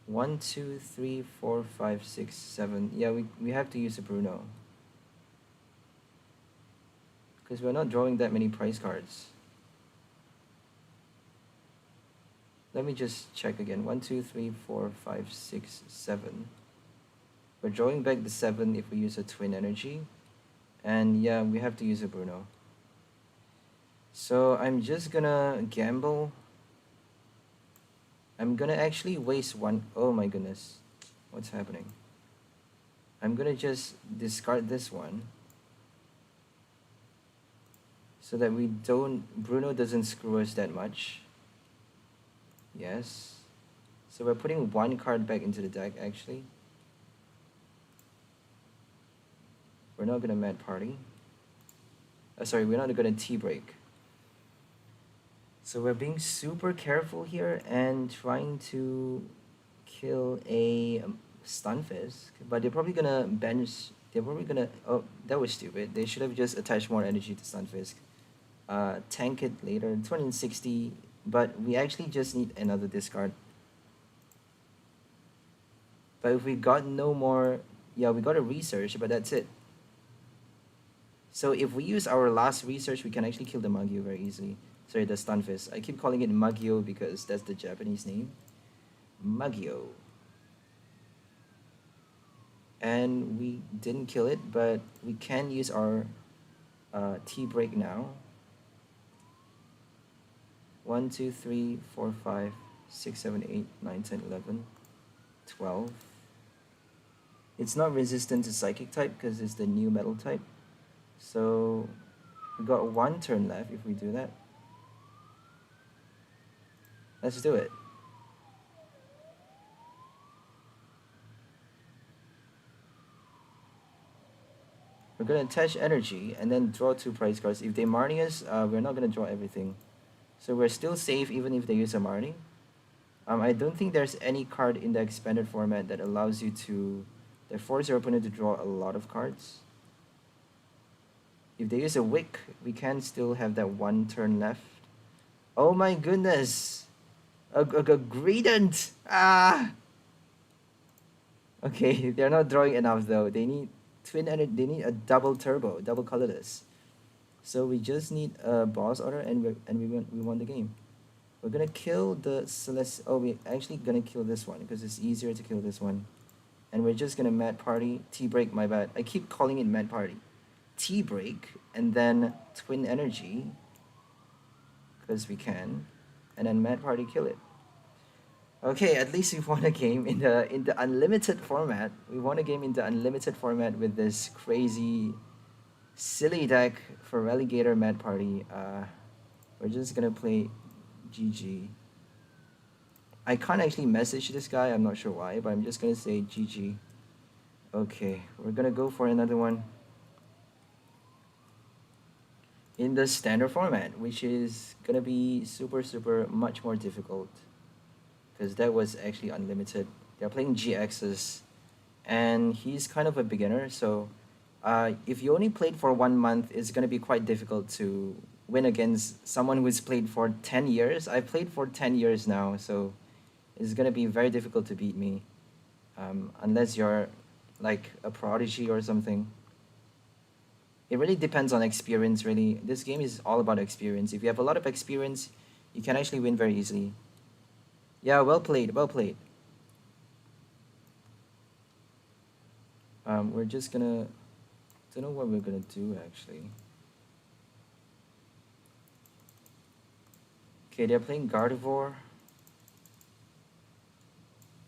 1, 2, 3, 4, 5, 6, 7. Yeah, we have to use a Bruno. Because we're not drawing that many prize cards. Let me just check again. 1, 2, 3, 4, 5, 6, 7. We're drawing back the 7 if we use a Twin Energy. And yeah, we have to use a Bruno. So I'm just gonna gamble. I'm gonna actually waste 1. Oh my goodness. What's happening? I'm gonna just discard this one. So that Bruno doesn't screw us that much. Yes. So we're putting 1 card back into the deck actually. We're not gonna Mad Party. Sorry, we're not gonna T-Break. So we're being super careful here and trying to kill a Stunfisk. But they're probably gonna bench. They're probably gonna. Oh, that was stupid. They should have just attached more energy to Stunfisk. Tank it later. 260. But we actually just need another discard. But if we got no more, yeah, we got a research, but that's it. So if we use our last research, we can actually kill the Magio very easily. Sorry, the Stunfisk. I keep calling it Magio because that's the Japanese name. Magio. And we didn't kill it, but we can use our T-Break now. 1, 2, 3, 4, 5, 6, 7, 8, 9, 10, 11, 12. It's not resistant to Psychic type because it's the new Metal type. So we got 1 turn left if we do that. Let's do it. We're going to attach energy and then draw 2 prize cards. If they Marnie us, we're not going to draw everything. So we're still safe even if they use a Marnie. I don't think there's any card in the expanded format that allows you to... that forces your opponent to draw a lot of cards. If they use a Wick, we can still have that 1 turn left. Oh my goodness! A Greedent! Ah! Okay, they're not drawing enough though. They need Twin Energy. They need a double turbo, double colorless. So we just need a boss order, and we won the game. We're gonna kill the Celeste. Oh, we're actually gonna kill this one because it's easier to kill this one. And we're just gonna Mad Party, T-Break. My bad. I keep calling it Mad Party. T-Break and then Twin Energy because we can, and then Mad Party kill it. Okay, at least we won a game in the unlimited format. We won a game in the unlimited format with this crazy, silly deck for Feraligatr Mad Party. We're just gonna play GG. I can't actually message this guy. I'm not sure why, but I'm just gonna say GG. Okay, we're gonna go for another one in the standard format, which is gonna be super much more difficult because that was actually unlimited. They're playing GXs and he's kind of a beginner, so if you only played for 1 month, it's gonna be quite difficult to win against someone who's played for 10 years. I've played for 10 years now, so it's gonna be very difficult to beat me unless you're like a Prodigy or something. It really depends on experience, really. This game is all about experience. If you have a lot of experience, you can actually win very easily. Yeah, well played, well played. We're just gonna... Don't know what we're gonna do, actually. Okay, they're playing Gardevoir.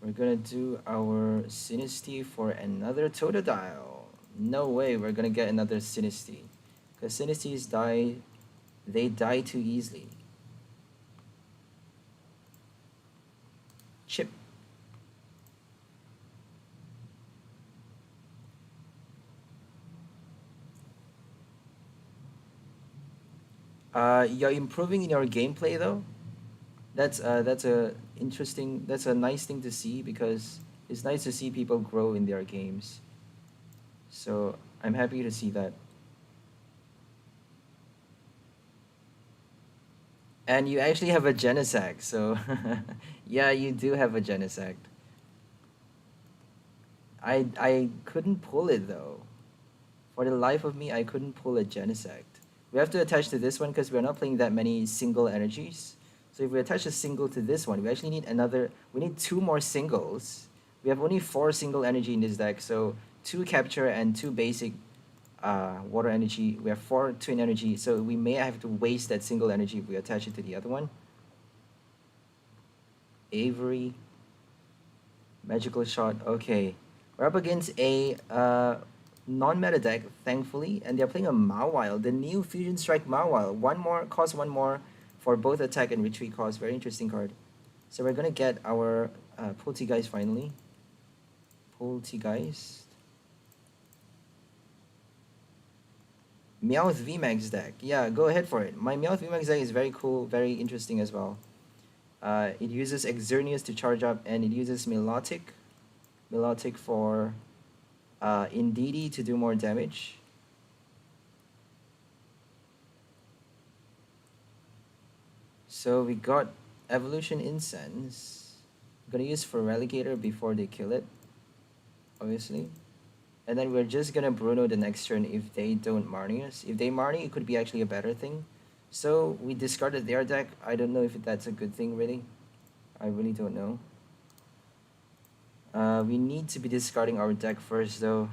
We're gonna do our Sinistea for another Totodile. No way we're gonna get another Sinistea. Because Sinesteas die... They die too easily. Chip. You're improving in your gameplay though. That's a interesting. That's a nice thing to see because it's nice to see people grow in their games. So I'm happy to see that. And you actually have a Genesect, so yeah, you do have a Genesect. I couldn't pull it though. For the life of me, I couldn't pull a Genesect. We have to attach to this one because we're not playing that many single energies. So if we attach a single to this one, we actually need another... We need 2 more singles. We have only 4 single energy in this deck, so 2 capture and 2 basic water energy. We have 4 twin energy, so we may have to waste that single energy if we attach it to the other one. Avery. Magical Shot. Okay. We're up against a non-meta deck, thankfully, and they're playing a Mawile, the new Fusion Strike Mawile. Cost 1 more for both attack and retreat cost. Very interesting card. So we're gonna get our Polteageist finally. Polteageist. Meowth VMAX deck. Yeah, go ahead for it. My Meowth VMAX deck is very cool, very interesting as well. It uses Xerneas to charge up, and it uses Milotic for Indeedee to do more damage. So we got Evolution Incense. I'm gonna use Feraligatr before they kill it, obviously. And then we're just gonna Bruno the next turn if they don't Marnie us. If they Marnie, it could be actually a better thing. So we discarded their deck. I don't know if that's a good thing, really. I really don't know. We need to be discarding our deck first, though.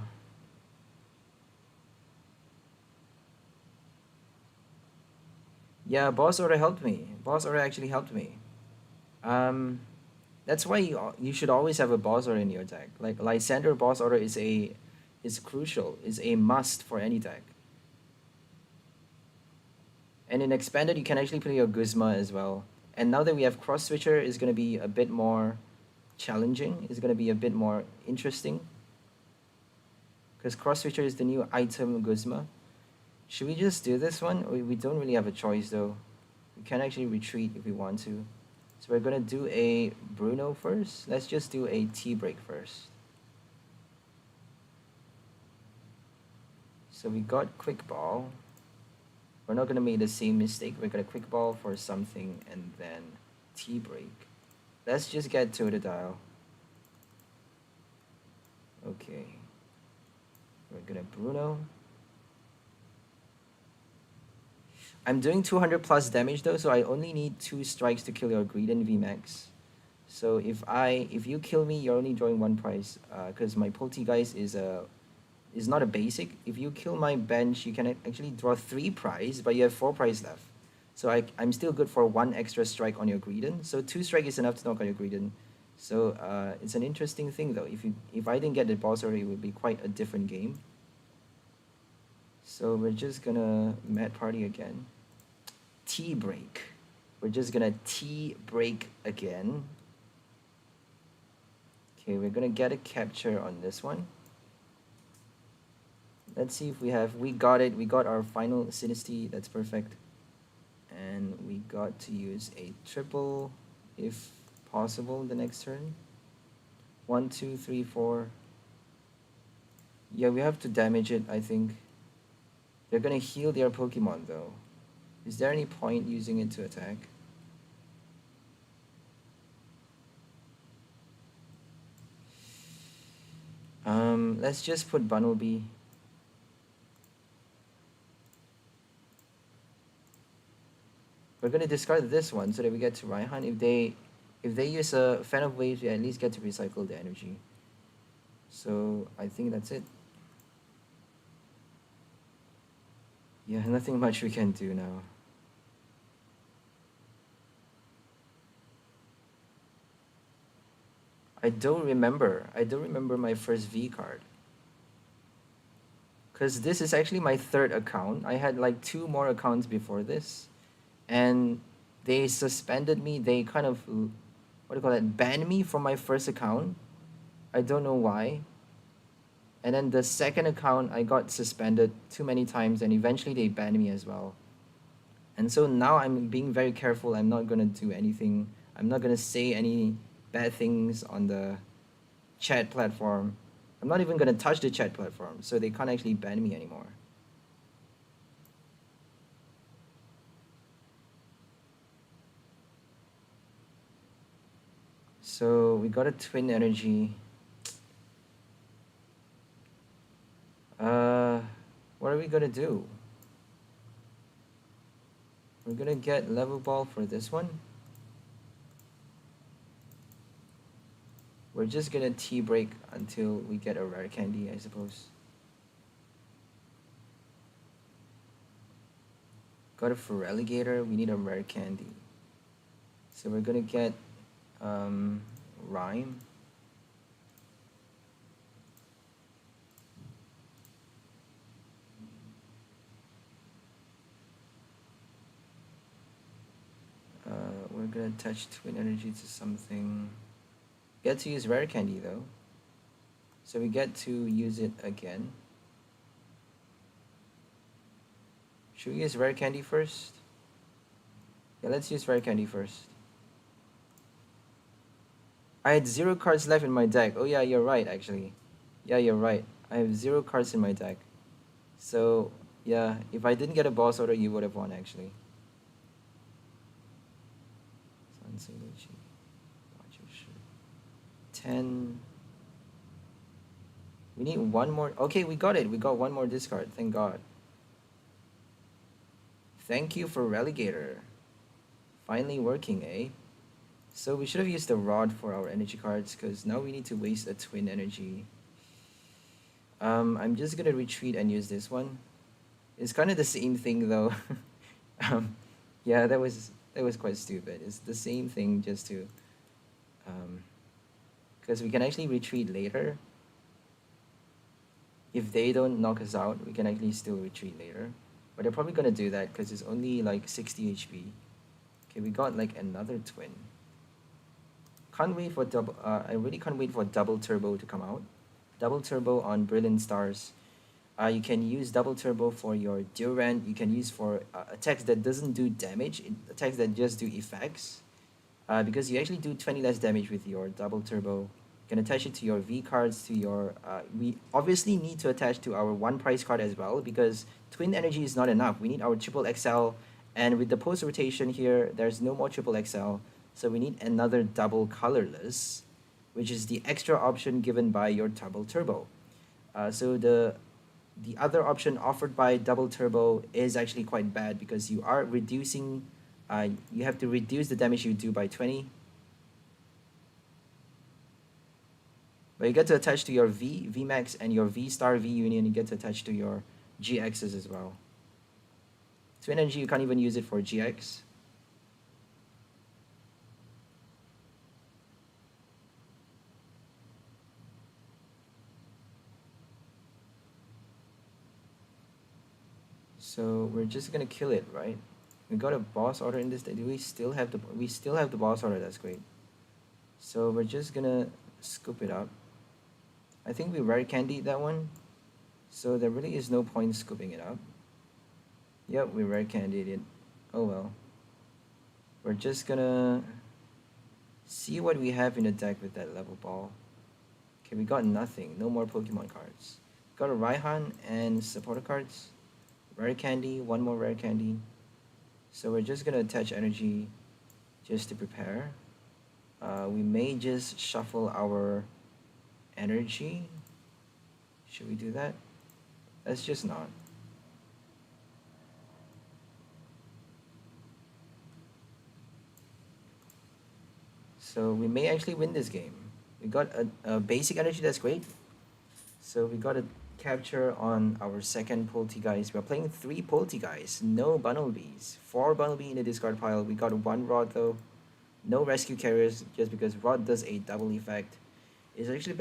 Yeah, Boss Order helped me. Boss Order actually helped me. That's why you should always have a Boss Order in your deck. Like Lysander Boss Order is crucial, is a must for any deck. And in Expanded, you can actually play your Guzma as well. And now that we have Cross Switcher, it's going to be a bit more challenging. It's going to be a bit more interesting. Because Cross Switcher is the new item Guzma. Should we just do this one? We don't really have a choice though. We can actually retreat if we want to. So we're going to do a Bruno first. Let's just do a T-Break first. So we got Quick Ball. We're not going to make the same mistake. We're going to Quick Ball for something and then T-Break. Let's just get Totodile. Okay. We're going to Bruno. I'm doing 200 plus damage though, so I only need 2 strikes to kill your Greedent VMAX. So if you kill me, you're only drawing 1 prize. Because my Polteageist is not a basic. If you kill my bench, you can actually draw 3 prize, but you have 4 prize left. So I'm still good for 1 extra strike on your Greedent. So 2 strike is enough to knock on your Greedent. So it's an interesting thing though. If I didn't get the boss already, it would be quite a different game. So we're just gonna Mad Party again. T-Break. We're just gonna T-Break again. Okay, we're gonna get a capture on this one. Let's see if we got it. We got our final Sinistea. That's perfect. And we got to use a triple if possible the next turn. 1, 2, 3, 4. Yeah, we have to damage it, I think. They're gonna heal their Pokemon though. Is there any point using it to attack? Let's just put Bunnelby. We're gonna discard this one so that we get to Raihan. If they use a fan of waves, we at least get to recycle the energy. So I think that's it. Yeah, nothing much we can do now. I don't remember my first V card. Because this is actually my third account. I had like 2 more accounts before this. And they suspended me. They kind of, what do you call it, banned me from my first account. I don't know why. And then the second account, I got suspended too many times, and eventually they banned me as well. And so now I'm being very careful. I'm not going to do anything. I'm not going to say any bad things on the chat platform. I'm not even going to touch the chat platform, so they can't actually ban me anymore. So we got a twin energy. What are we gonna do? We're gonna get Level Ball for this one. We're just gonna T-break until we get a Rare Candy, I suppose. Got a Feraligatr, we need a Rare Candy. So we're gonna get Rime. We're gonna attach twin energy to something. Get to use Rare Candy though. So we get to use it again. Should we use Rare Candy first? Yeah, let's use Rare Candy first. I had 0 cards left in my deck. Oh yeah, you're right actually. Yeah, you're right. I have 0 cards in my deck. So yeah, if I didn't get a boss order, you would have won actually. 10. We need 1 more. Okay, we got it. We got 1 more discard. Thank God. Thank you for Feraligatr. Finally working, eh? So we should have used the rod for our energy cards because now we need to waste a twin energy. I'm just gonna retreat and use this one. It's kind of the same thing though. Yeah, that was quite stupid. It's the same thing just to because we can actually retreat later. If they don't knock us out, we can actually still retreat later. But they're probably gonna do that because it's only like 60 HP. Okay, we got like another twin. Can't wait for double. I really can't wait for double turbo to come out. Double turbo on Brilliant Stars. You can use double turbo for your Durant. You can use for attacks that doesn't do damage. Attacks that just do effects. Because you actually do 20 less damage with your double turbo. You can attach it to your V cards, to your... we obviously need to attach to our 1 price card as well because twin energy is not enough. We need our triple XL, and with the post rotation here, there's no more triple XL, so we need another double colorless, which is the extra option given by your double turbo. So the other option offered by double turbo is actually quite bad because you are reducing... you have to reduce the damage you do by 20. But you get to attach to your VMAX, and your V-Star, V-Union, you get to attach to your GXs as well. Twin energy, you can't even use it for GX. So we're just gonna kill it, right? We got a boss order in this. Do we still have the boss order? That's great. So we're just gonna scoop it up. I think we Rare Candied that one, so there really is no point scooping it up. Yep, we Rare Candied it. Oh well. We're just gonna see what we have in the deck with that Level Ball. Okay, we got nothing. No more Pokemon cards. Got a Raihan and supporter cards. Rare Candy, 1 more Rare Candy. So we're just gonna attach energy just to prepare. We may just shuffle our energy. Should we do that? Let's just not. So we may actually win this game. We got a basic energy, that's great. So we got a capture on our second Polteageist. We're playing 3 Polteageists, no Bunnelbys. 4 Bunnelby in the discard pile. We got 1 Rod though. No rescue carriers just because Rod does a double effect. It's actually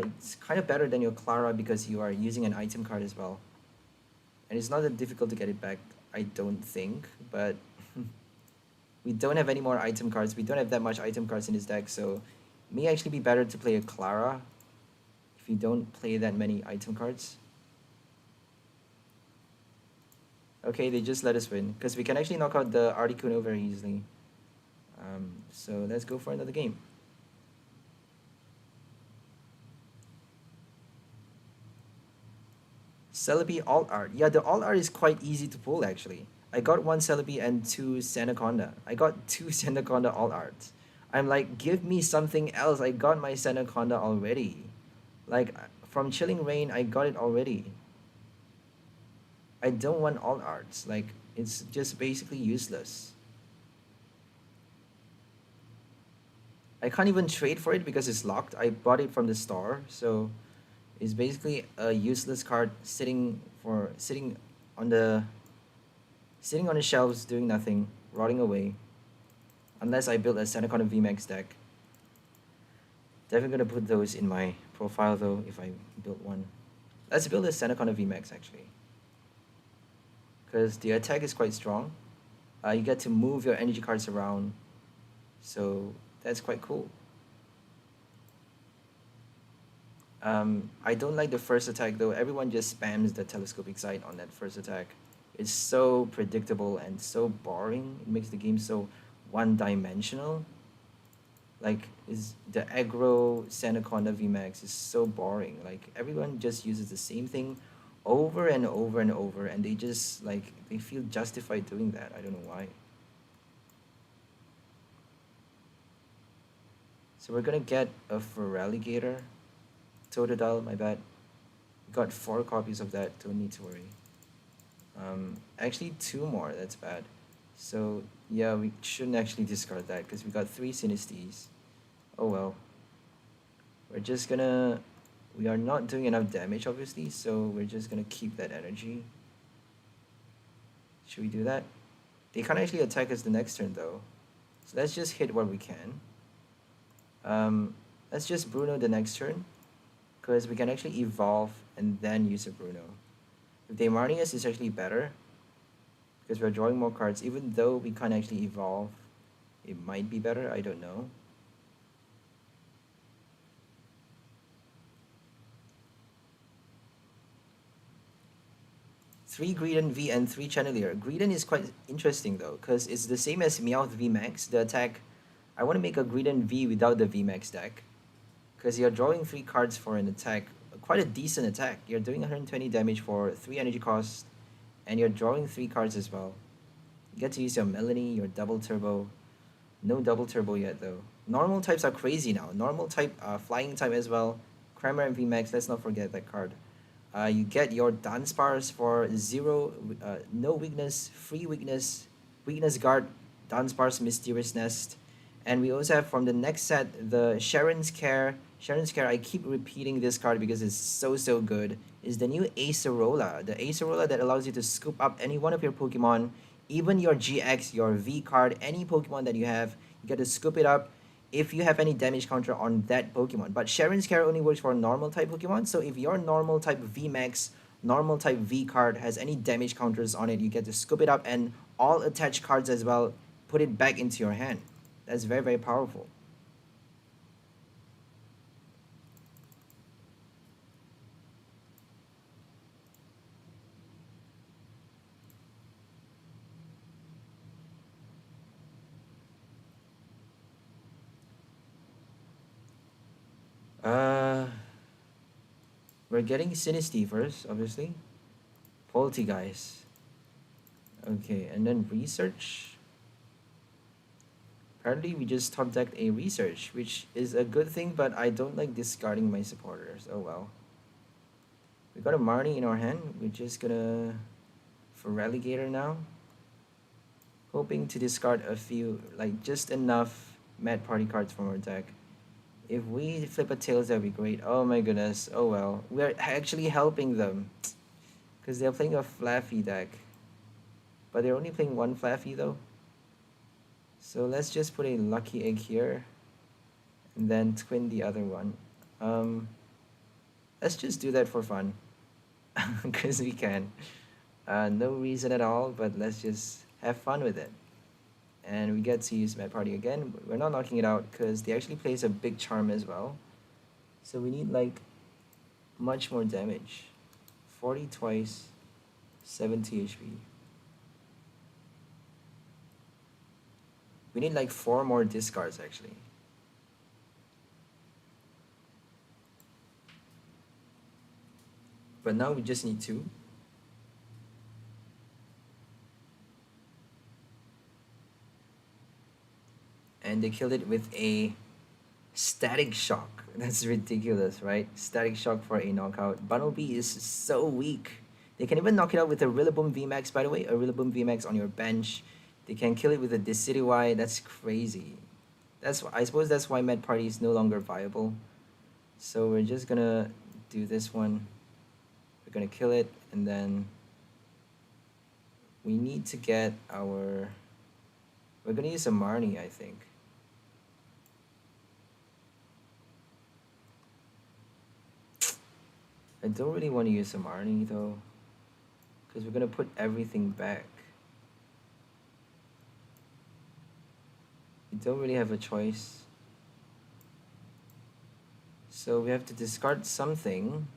it's kind of better than your Clara because you are using an item card as well. And it's not that difficult to get it back, I don't think, but we don't have any more item cards. We don't have that much item cards in this deck, so it may actually be better to play a Clara if you don't play that many item cards. Okay, they just let us win, because we can actually knock out the Articuno very easily. So let's go for another game. Celebi Alt Art. Yeah, the Alt Art is quite easy to pull actually. I got 1 Celebi and 2 Sandaconda. I got 2 Sandaconda Alt Arts. I'm like, give me something else. I got my Sandaconda already. Like, from Chilling Rain, I got it already. I don't want Alt Arts. Like, it's just basically useless. I can't even trade for it because it's locked. I bought it from the store, so it's basically a useless card sitting on the shelves doing nothing, rotting away. Unless I build a Sandaconda VMAX deck. Definitely gonna put those in my profile though if I build one. Let's build a Sandaconda VMAX actually. Because the attack is quite strong. You get to move your energy cards around. So that's quite cool. I don't like the first attack though. Everyone just spams the telescopic sight on that first attack. It's so predictable and so boring. It makes the game so one-dimensional. Like, is the aggro Sandaconda VMAX is so boring. Like, everyone just uses the same thing over and over and over, and they just, like, they feel justified doing that. I don't know why. So we're gonna get a Feraligatr. Totodile, my bad. Got 4 copies of that, don't need to worry. Actually 2 more, that's bad. So yeah, we shouldn't actually discard that because we got 3 Sinesteas. Oh well. We are not doing enough damage obviously, so we're just gonna keep that energy. Should we do that? They can't actually attack us the next turn though. So let's just hit what we can. Let's just Bruno the next turn, because we can actually evolve and then use a Bruno. If they Marnie us, it's actually better, because we're drawing more cards. Even though we can't actually evolve, it might be better, I don't know. Three Greedent V and 3 Channelier. Greedent is quite interesting though, because it's the same as Meowth VMAX. The attack, I want to make a Greedent V without the VMAX deck, because you're drawing 3 cards for an attack, quite a decent attack. You're doing 120 damage for 3 energy cost, and you're drawing 3 cards as well. You get to use your Melanie, your double turbo. No double turbo yet though. Normal types are crazy now. Normal type, flying type as well. Kramer and VMAX, let's not forget that card. You get your Dunsparce for 0, no weakness, free weakness, weakness guard, Dunsparce Mysterious Nest. And we also have from the next set, the Sharon's Care. Sharon's Care, I keep repeating this card because it's so good. Is the new Acerola. The Acerola that allows you to scoop up any one of your Pokemon, even your GX, your V card, any Pokemon that you have, you get to scoop it up if you have any damage counter on that Pokemon. But Sharon's Care only works for normal type Pokemon, so if your normal type VMAX, normal type V card has any damage counters on it, you get to scoop it up and all attached cards as well, put it back into your hand. That's very powerful. We're getting Sinistea first, obviously. Polteageist. Okay, and then Research. Apparently we just top decked a Research, which is a good thing, but I don't like discarding my supporters. Oh well. We got a Marnie in our hand. We're just gonna Feraligatr now. Hoping to discard a few, like just enough Mad Party cards from our deck. If we flip a Tails, that'd be great. Oh my goodness. Oh well. We're actually helping them. Because they're playing a Flaffy deck. But they're only playing one Flaffy though. So let's just put a Lucky Egg here. And then twin the other one. Let's just do that for fun. Because we can. No reason at all, but let's just have fun with it. And we get to use Mad Party again. We're not knocking it out because they actually plays a big charm as well. So we need like much more damage. 40 twice, 70 HP. We need like 4 more discards actually. But now we just need 2. And they killed it with a Static Shock. That's ridiculous, right? Static Shock for a knockout. Bunnelby is so weak. They can even knock it out with a Rillaboom VMAX, by the way. A Rillaboom VMAX on your bench. They can kill it with a Decidueye. That's crazy. I suppose that's why Mad Party is no longer viable. So we're just gonna do this one. We're gonna kill it, and then we need to get our... We're gonna use a Marnie, I think. I don't really want to use a Marnie though, because we're gonna put everything back. We don't really have a choice. So we have to discard something.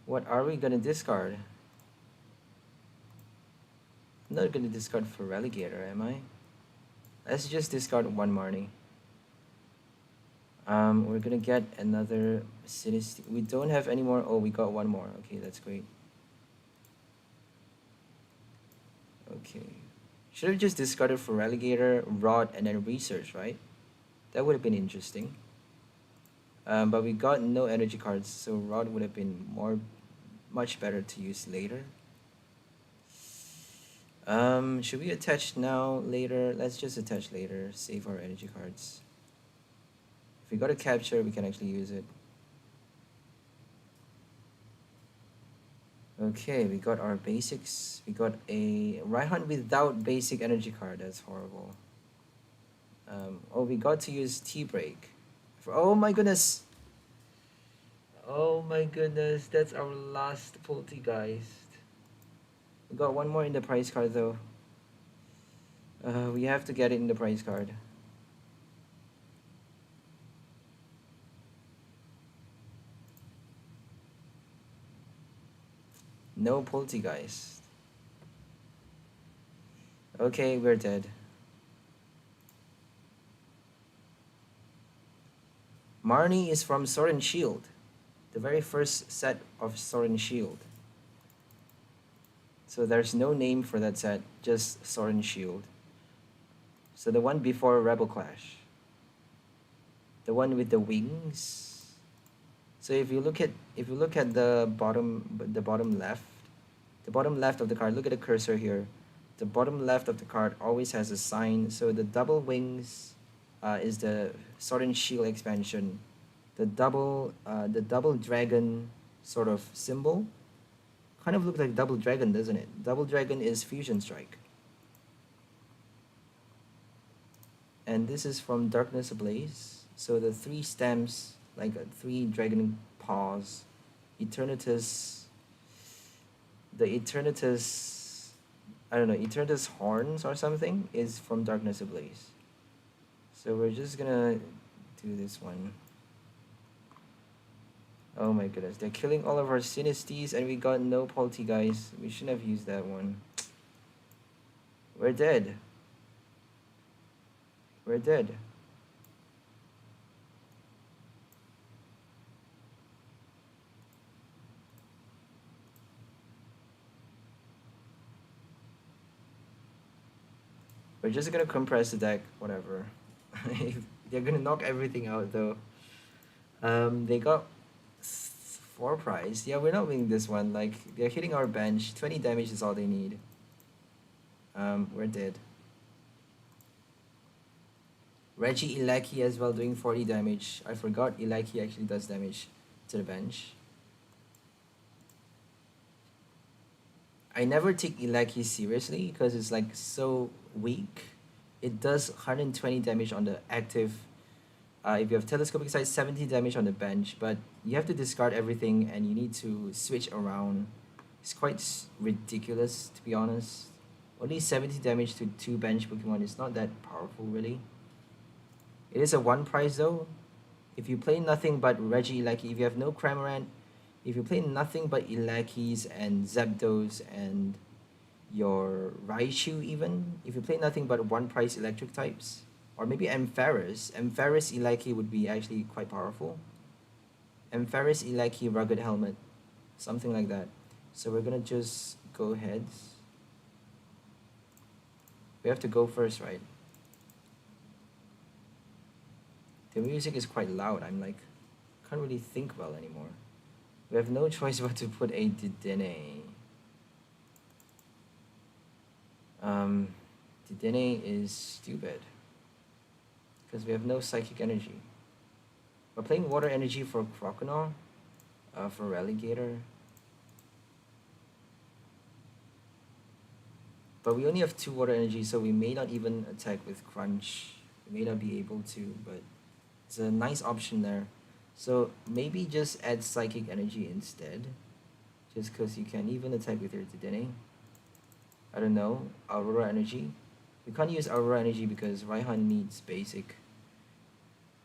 What are we gonna discard? I'm not gonna discard Feraligatr, am I? Let's just discard 1 Marnie. We're gonna get another Sinistea. We don't have any more. Oh, we got 1 more. Okay, that's great. Okay. Should have just discarded Feraligatr, Rod, and then Research, right? That would have been interesting. But we got no energy cards, so Rod would have been much better to use later. Should we attach now, later? Let's just attach later, save our energy cards. If we got a capture, we can actually use it. Okay, we got our basics. We got a Raihan without basic energy card. That's horrible. Oh, we got to use T-Break. Oh my goodness! Oh my goodness, that's our last Polteageist. We got 1 more in the prize card though. We have to get it in the prize card. No Polteageist. Okay, we're dead. Marnie is from Sword and Shield. The very first set of Sword and Shield. So there's no name for that set, just Sword and Shield. So the one before Rebel Clash. The one with the wings. So if you look at the bottom left of the card, look at the cursor here. The bottom left of the card always has a sign. So the double wings is the Sword and Shield expansion. The double dragon sort of symbol kind of looks like double dragon, doesn't it? Double dragon is Fusion Strike. And this is from Darkness Ablaze. So the 3 stems, like 3 dragon paws, Eternatus, the Eternatus, I don't know, Eternatus horns or something is from Darkness Ablaze. So we're just gonna do this one. Oh my goodness, they're killing all of our Sinesteas and we got no Polteageist. We shouldn't have used that one. We're dead. We're dead. We're just gonna compress the deck, whatever. They're gonna knock everything out though. They got 4 prize. Yeah, we're not winning this one. Like, they're hitting our bench. 20 damage is all they need. We're dead. Reggie Ilaki as well doing 40 damage. I forgot Ilaki actually does damage to the bench. I never take Ilaki seriously because it's like so weak. It does 120 damage on the active. If you have telescopic sight, 70 damage on the bench, but you have to discard everything and you need to switch around. It's quite ridiculous, to be honest. Only 70 damage to 2 bench Pokemon is not that powerful, really. It is a 1 prize though. If you play nothing but Reggie Ilaki, if you have no Cramorant, if you play nothing but Ilakis and Zapdos and your Raichu even, if you play nothing but 1 prize electric types, or maybe Ampharis Ilaki would be actually quite powerful. Ampharis Ilaki Rugged Helmet, something like that. So we're gonna just go heads. We have to go first, right? The music is quite loud. I'm like, can't really think well anymore. We have no choice but to put a Dedenne. Dedenne is stupid because we have no psychic energy. We're playing water energy for Croconaw, for Feraligatr. But we only have 2 water energy, so we may not even attack with Crunch. We may not be able to, but it's a nice option there. So maybe just add Psychic Energy instead, just because you can even attack with your Dedenne. I don't know, Aurora Energy. We can't use Aurora Energy because Raihan needs basic.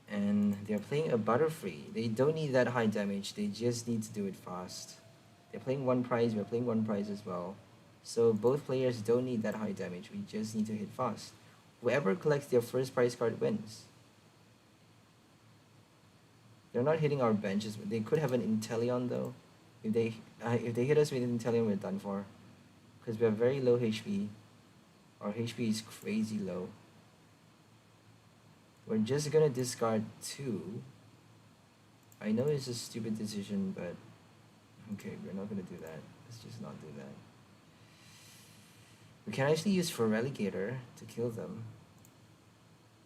And they're playing a Butterfree. They don't need that high damage, they just need to do it fast. They're playing 1 prize, we're playing 1 prize as well. So both players don't need that high damage, we just need to hit fast. Whoever collects their first prize card wins. They're not hitting our benches. They could have an Inteleon though. If they hit us with an Inteleon, we're done for. Because we have very low HP. Our HP is crazy low. We're just gonna discard 2. I know it's a stupid decision, but okay, we're not gonna do that. Let's just not do that. We can actually use Feraligatr to kill them.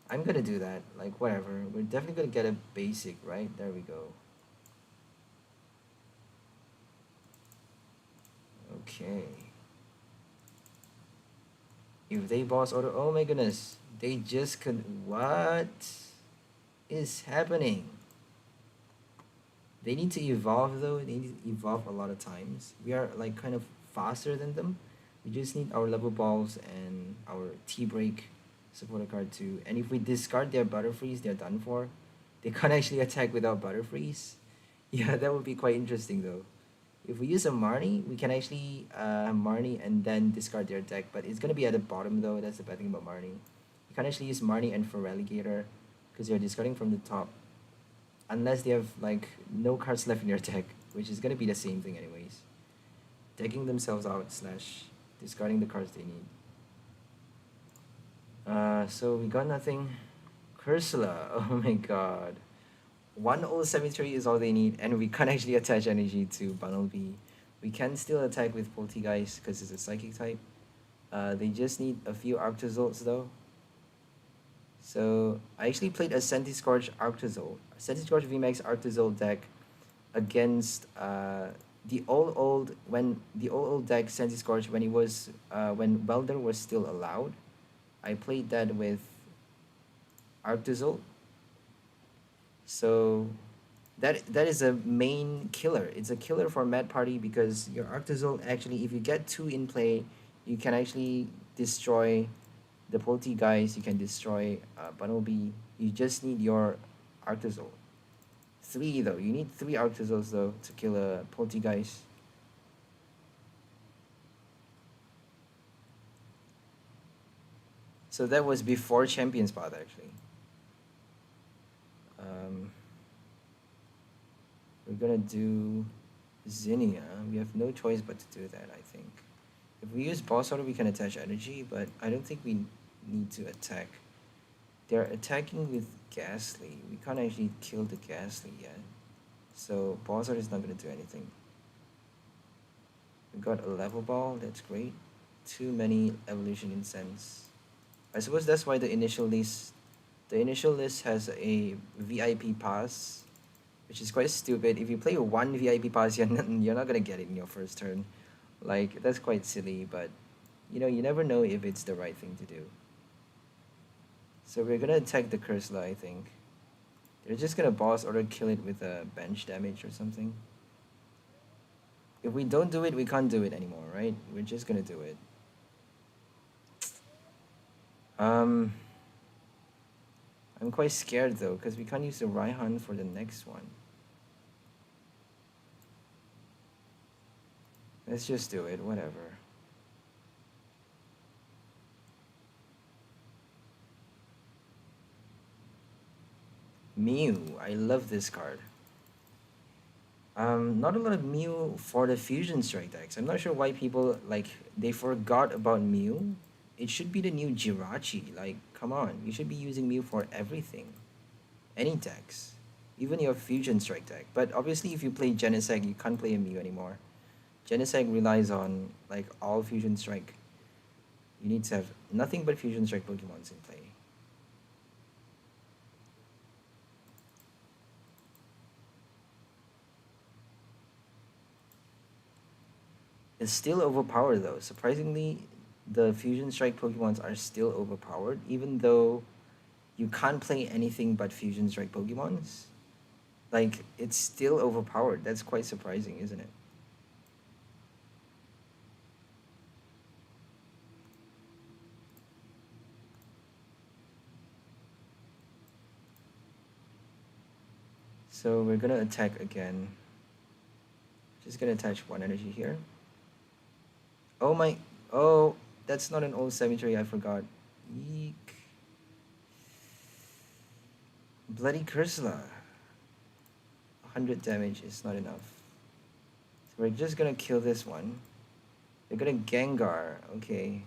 I'm gonna do that, like whatever. We're definitely gonna get a basic, right? There we go. Okay. If they boss auto, oh my goodness. They just could, what is happening? They need to evolve though, they need to evolve a lot of times. We are like kind of faster than them. We just need our level balls and our T-break supporter card too. And if we discard their Butterfrees, they're done for. They can't actually attack without Butterfrees. Yeah, that would be quite interesting though. If we use a Marnie, we can actually Marnie and then discard their deck, but it's gonna be at the bottom though. That's the bad thing about Marnie. You can actually use Marnie and Feraligatr because you're discarding from the top. Unless they have like no cards left in your deck, which is gonna be the same thing anyways. Decking themselves out / discarding the cards they need. So we got nothing. Cursula, oh my god. 1073 is all they need, and we can't actually attach energy to Bunnelby. We can still attack with Polteageist because it's a psychic type. They just need a few Arctozolts though. So I actually played a Centiskorch Arctozolt, Centiskorch VMAX Arctozolt deck against the old deck Centiskorch when it was when Welder was still allowed. I played that with Arctozolt. So that is a main killer. It's a killer for Mad Party because your Arctozolt actually, if you get 2 in play, you can actually destroy the Polteageist, you can destroy Bunnelby. You just need your Arctozolt. 3 though, you need 3 Arctozolts though to kill a Polteageist. So that was before Champion Spot actually. We're gonna do Zinnia. We have no choice but to do that, I think. If we use Boss Order, we can attach energy, but I don't think we need to attack. They're attacking with Ghastly. We can't actually kill the Ghastly yet. So Bowser is not gonna do anything. We got a level ball, that's great. Too many Evolution Incense. I suppose that's why the initial list has a VIP pass, which is quite stupid. If you play one VIP pass, you're not gonna get it in your first turn. Like, that's quite silly, but you know, you never know if it's the right thing to do. So we're gonna attack the Cursula, I think. They're just gonna boss or kill it with a bench damage or something. If we don't do it, we can't do it anymore, right? We're just gonna do it. I'm quite scared though, because we can't use the Raihan for the next one. Let's just do it, whatever. Mew, I love this card. Not a lot of Mew for the Fusion Strike decks. I'm not sure why people, like, they forgot about Mew. It should be the new Jirachi. Like, come on. You should be using Mew for everything. Any decks. Even your Fusion Strike deck. But obviously, if you play Genesect, you can't play a Mew anymore. Genesect relies on, like, all Fusion Strike. You need to have nothing but Fusion Strike Pokemons in play. It's still overpowered though. Surprisingly, the Fusion Strike Pokemons are still overpowered, even though you can't play anything but Fusion Strike Pokemons. Like, it's still overpowered. That's quite surprising, isn't it? So we're gonna attack again. Just gonna attach one energy here. Oh my, oh, that's not an old cemetery, I forgot. Eek. Bloody Cursula. 100 damage is not enough. So we're just gonna kill this one. They're gonna Gengar, okay.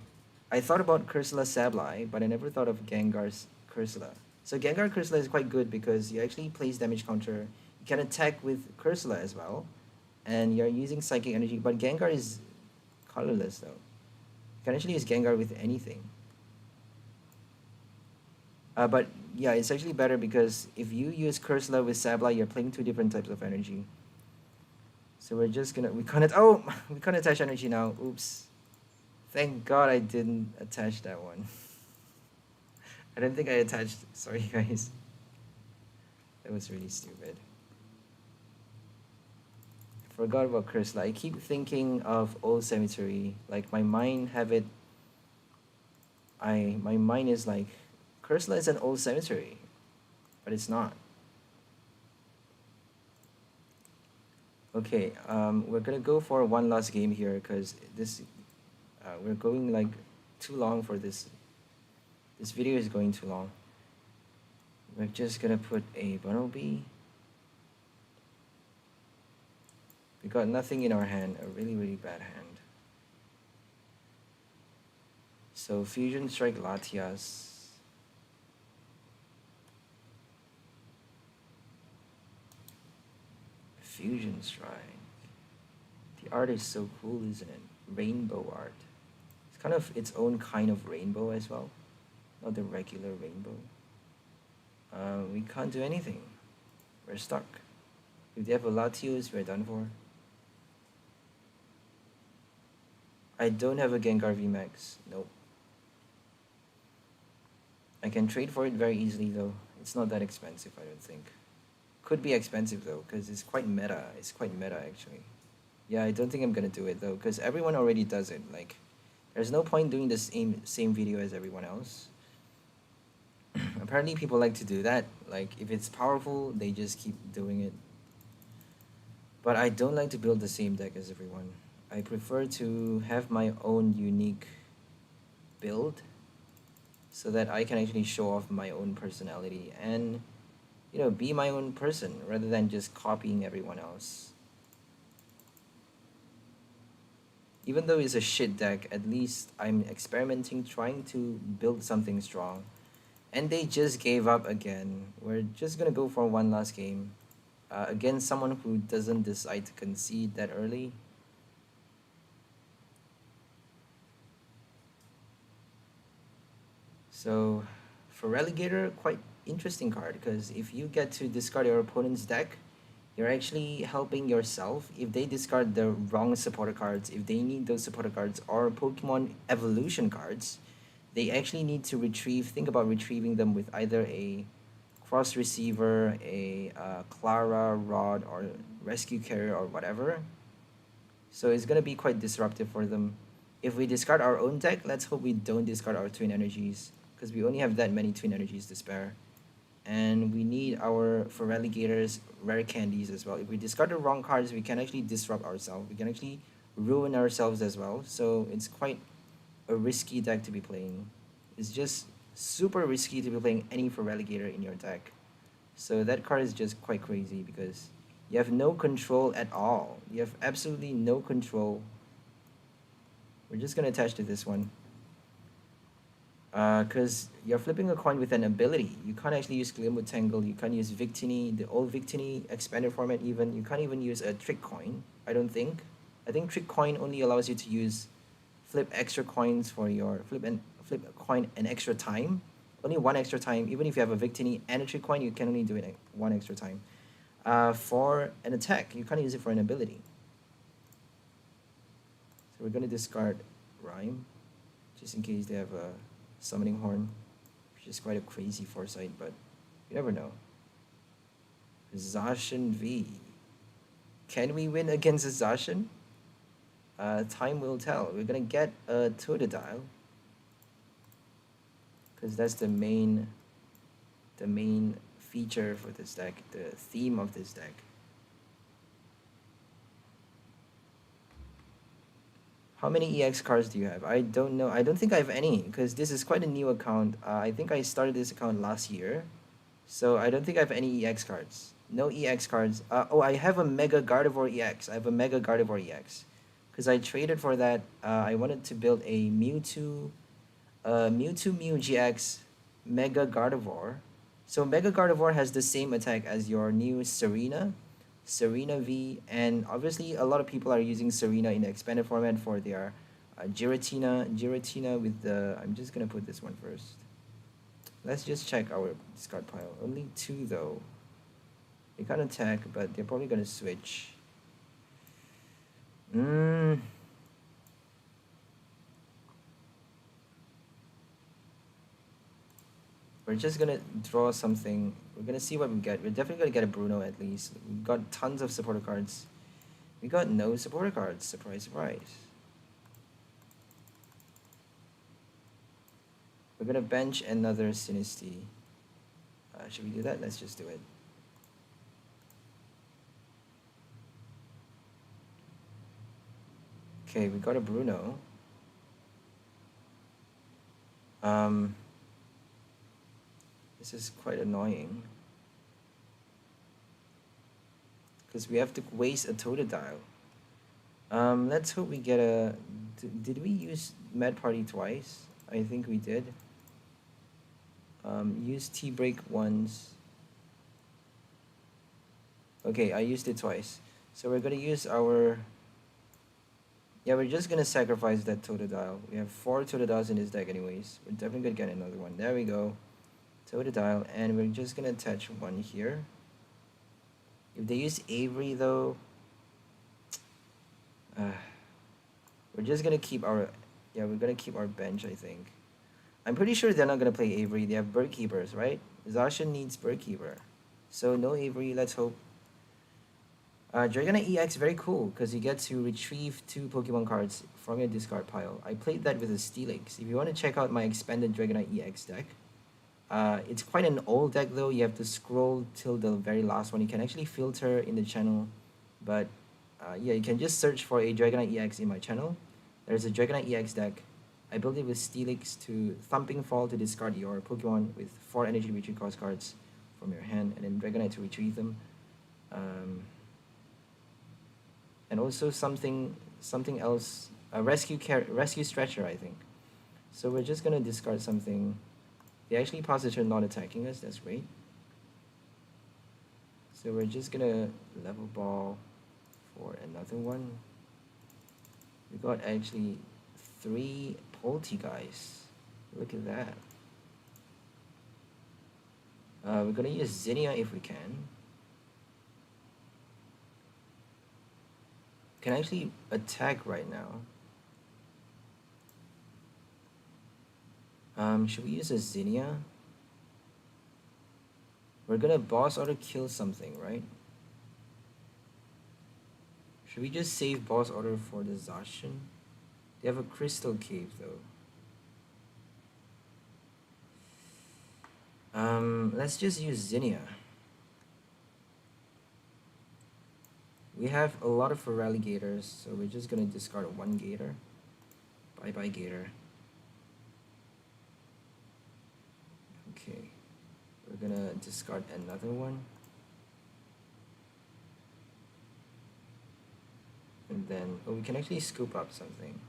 I thought about Cursula Sableye, but I never thought of Gengar's Cursula. So Gengar Cursula is quite good because you actually place damage counter. You can attack with Cursula as well. And you're using Psychic Energy, but Gengar is colorless though. You can actually use Gengar with anything. But yeah, it's actually better because if you use Cursula with Sableye, you're playing two different types of energy. So we're just gonna, we can't attach energy now. Oops. Thank God I didn't attach that one. I don't think I attached, sorry guys. That was really stupid. Forgot about Cursula. I keep thinking of Old Cemetery. Like, my mind my mind is like, Cursula is an Old Cemetery, but it's not. Okay, we're gonna go for one last game here because this, we're going like too long for this. This video is going too long. We're just gonna put a Bunnelby. We got nothing in our hand, a really, really bad hand. So Fusion Strike Latias. Fusion Strike. The art is so cool, isn't it? Rainbow art. It's kind of its own kind of rainbow as well. Not the regular rainbow. We can't do anything. We're stuck. If they have a Latios, we're done for. I don't have a Gengar VMAX. Nope. I can trade for it very easily though. It's not that expensive, I don't think. Could be expensive though, because it's quite meta. It's quite meta actually. Yeah, I don't think I'm gonna do it though, because everyone already does it. Like, there's no point doing the same video as everyone else. Apparently people like to do that. Like, if it's powerful, they just keep doing it. But I don't like to build the same deck as everyone. I prefer to have my own unique build so that I can actually show off my own personality and, you know, be my own person rather than just copying everyone else. Even though it's a shit deck, at least I'm experimenting, trying to build something strong. And they just gave up again. We're just gonna go for one last game. against someone who doesn't decide to concede that early. So Feraligatr, quite interesting card, because if you get to discard your opponent's deck, you're actually helping yourself. If they discard the wrong supporter cards, if they need those supporter cards or Pokemon evolution cards, they actually need to retrieve, think about retrieving them with either a cross receiver, a Clara, Rod, or rescue carrier, or whatever. So it's going to be quite disruptive for them. If we discard our own deck, let's hope we don't discard our twin energies, because we only have that many twin energies to spare. And we need our Feraligatrs rare candies as well. If we discard the wrong cards, we can actually disrupt ourselves. We can actually ruin ourselves as well. So it's quite a risky deck to be playing. It's just super risky to be playing any Feraligatr in your deck. So that card is just quite crazy because you have no control at all. You have absolutely no control. We're just going to attach to this one. Because you're flipping a coin with an ability. You can't actually use Glimwood Tangle. You can't use Victini, the old Victini expanded format even. You can't even use a Trick Coin, I don't think. I think Trick Coin only allows you to use flip extra coins for your flip a coin an extra time. Only one extra time. Even if you have a Victini and a Trick Coin, you can only do it one extra time. For an attack, you can't use it for an ability. So we're going to discard Rime, just in case they have a Summoning Horn, which is quite a crazy foresight, but you never know. Zacian V. Can we win against a Zacian? Time will tell. We're gonna get a Totodile, because that's the main feature for this deck, the theme of this deck. How many EX cards do you have? I don't know. I don't think I have any, because this is quite a new account. I think I started this account last year. So I don't think I have any EX cards. No EX cards. Oh, I have a Mega Gardevoir EX. I have a Mega Gardevoir EX. Because I traded for that. I wanted to build a Mewtwo Mew GX Mega Gardevoir. So Mega Gardevoir has the same attack as your new Serena V, and obviously a lot of people are using Serena in the expanded format for their Giratina with the, I'm just gonna put this one first. Let's just check our discard pile. Only 2 though. They can't attack, but they're probably gonna switch. We're just gonna draw something. We're gonna see what we get. We're definitely gonna get a Bruno at least. We got tons of supporter cards. We got no supporter cards. Surprise, surprise. We're gonna bench another Sinistea. Should we do that? Let's just do it. Okay, we got a Bruno. This is quite annoying, because we have to waste a Totodile. Let's hope we get a... Did we use Mad Party twice? I think we did. Use T-Break once. Okay, I used it twice. So we're gonna use our... Yeah, we're just gonna sacrifice that Totodile. We have 4 Totodiles in this deck anyways. We're definitely gonna get another one. There we go. Totodile, and we're just gonna attach one here. If they use Avery though, we're just gonna keep our, we're gonna keep our bench, I think. I'm pretty sure they're not gonna play Avery. They have Bird Keepers, right? Zacian needs Bird Keeper, so no Avery. Let's hope. Dragonite EX, very cool, because you get to retrieve 2 Pokemon cards from your discard pile. I played that with a Steelix. If you want to check out my expanded Dragonite EX deck, it's quite an old deck though. You have to scroll till the very last one. You can actually filter in the channel, but yeah, you can just search for a Dragonite EX in my channel. There's a Dragonite EX deck. I built it with Steelix to Thumping Fall to discard your Pokemon with 4 energy retrieve cost cards from your hand, and then Dragonite to retrieve them. And also something else, a rescue stretcher, I think. So we're just gonna discard something. They actually pass the turn not attacking us. That's great. So we're just gonna level ball for another one. We got actually 3 Polteageist. Look at that. We're gonna use Zinnia if we can. Can actually attack right now. Should we use a Zinnia? We're gonna boss order kill something, right? Should we just save boss order for the Zacian? They have a crystal cave though. Let's just use Zinnia. We have a lot of Feraligatrs, so we're just gonna discard 1 Gator. Bye bye Gator. Okay, we're gonna discard another one. And then, oh, we can actually scoop up something.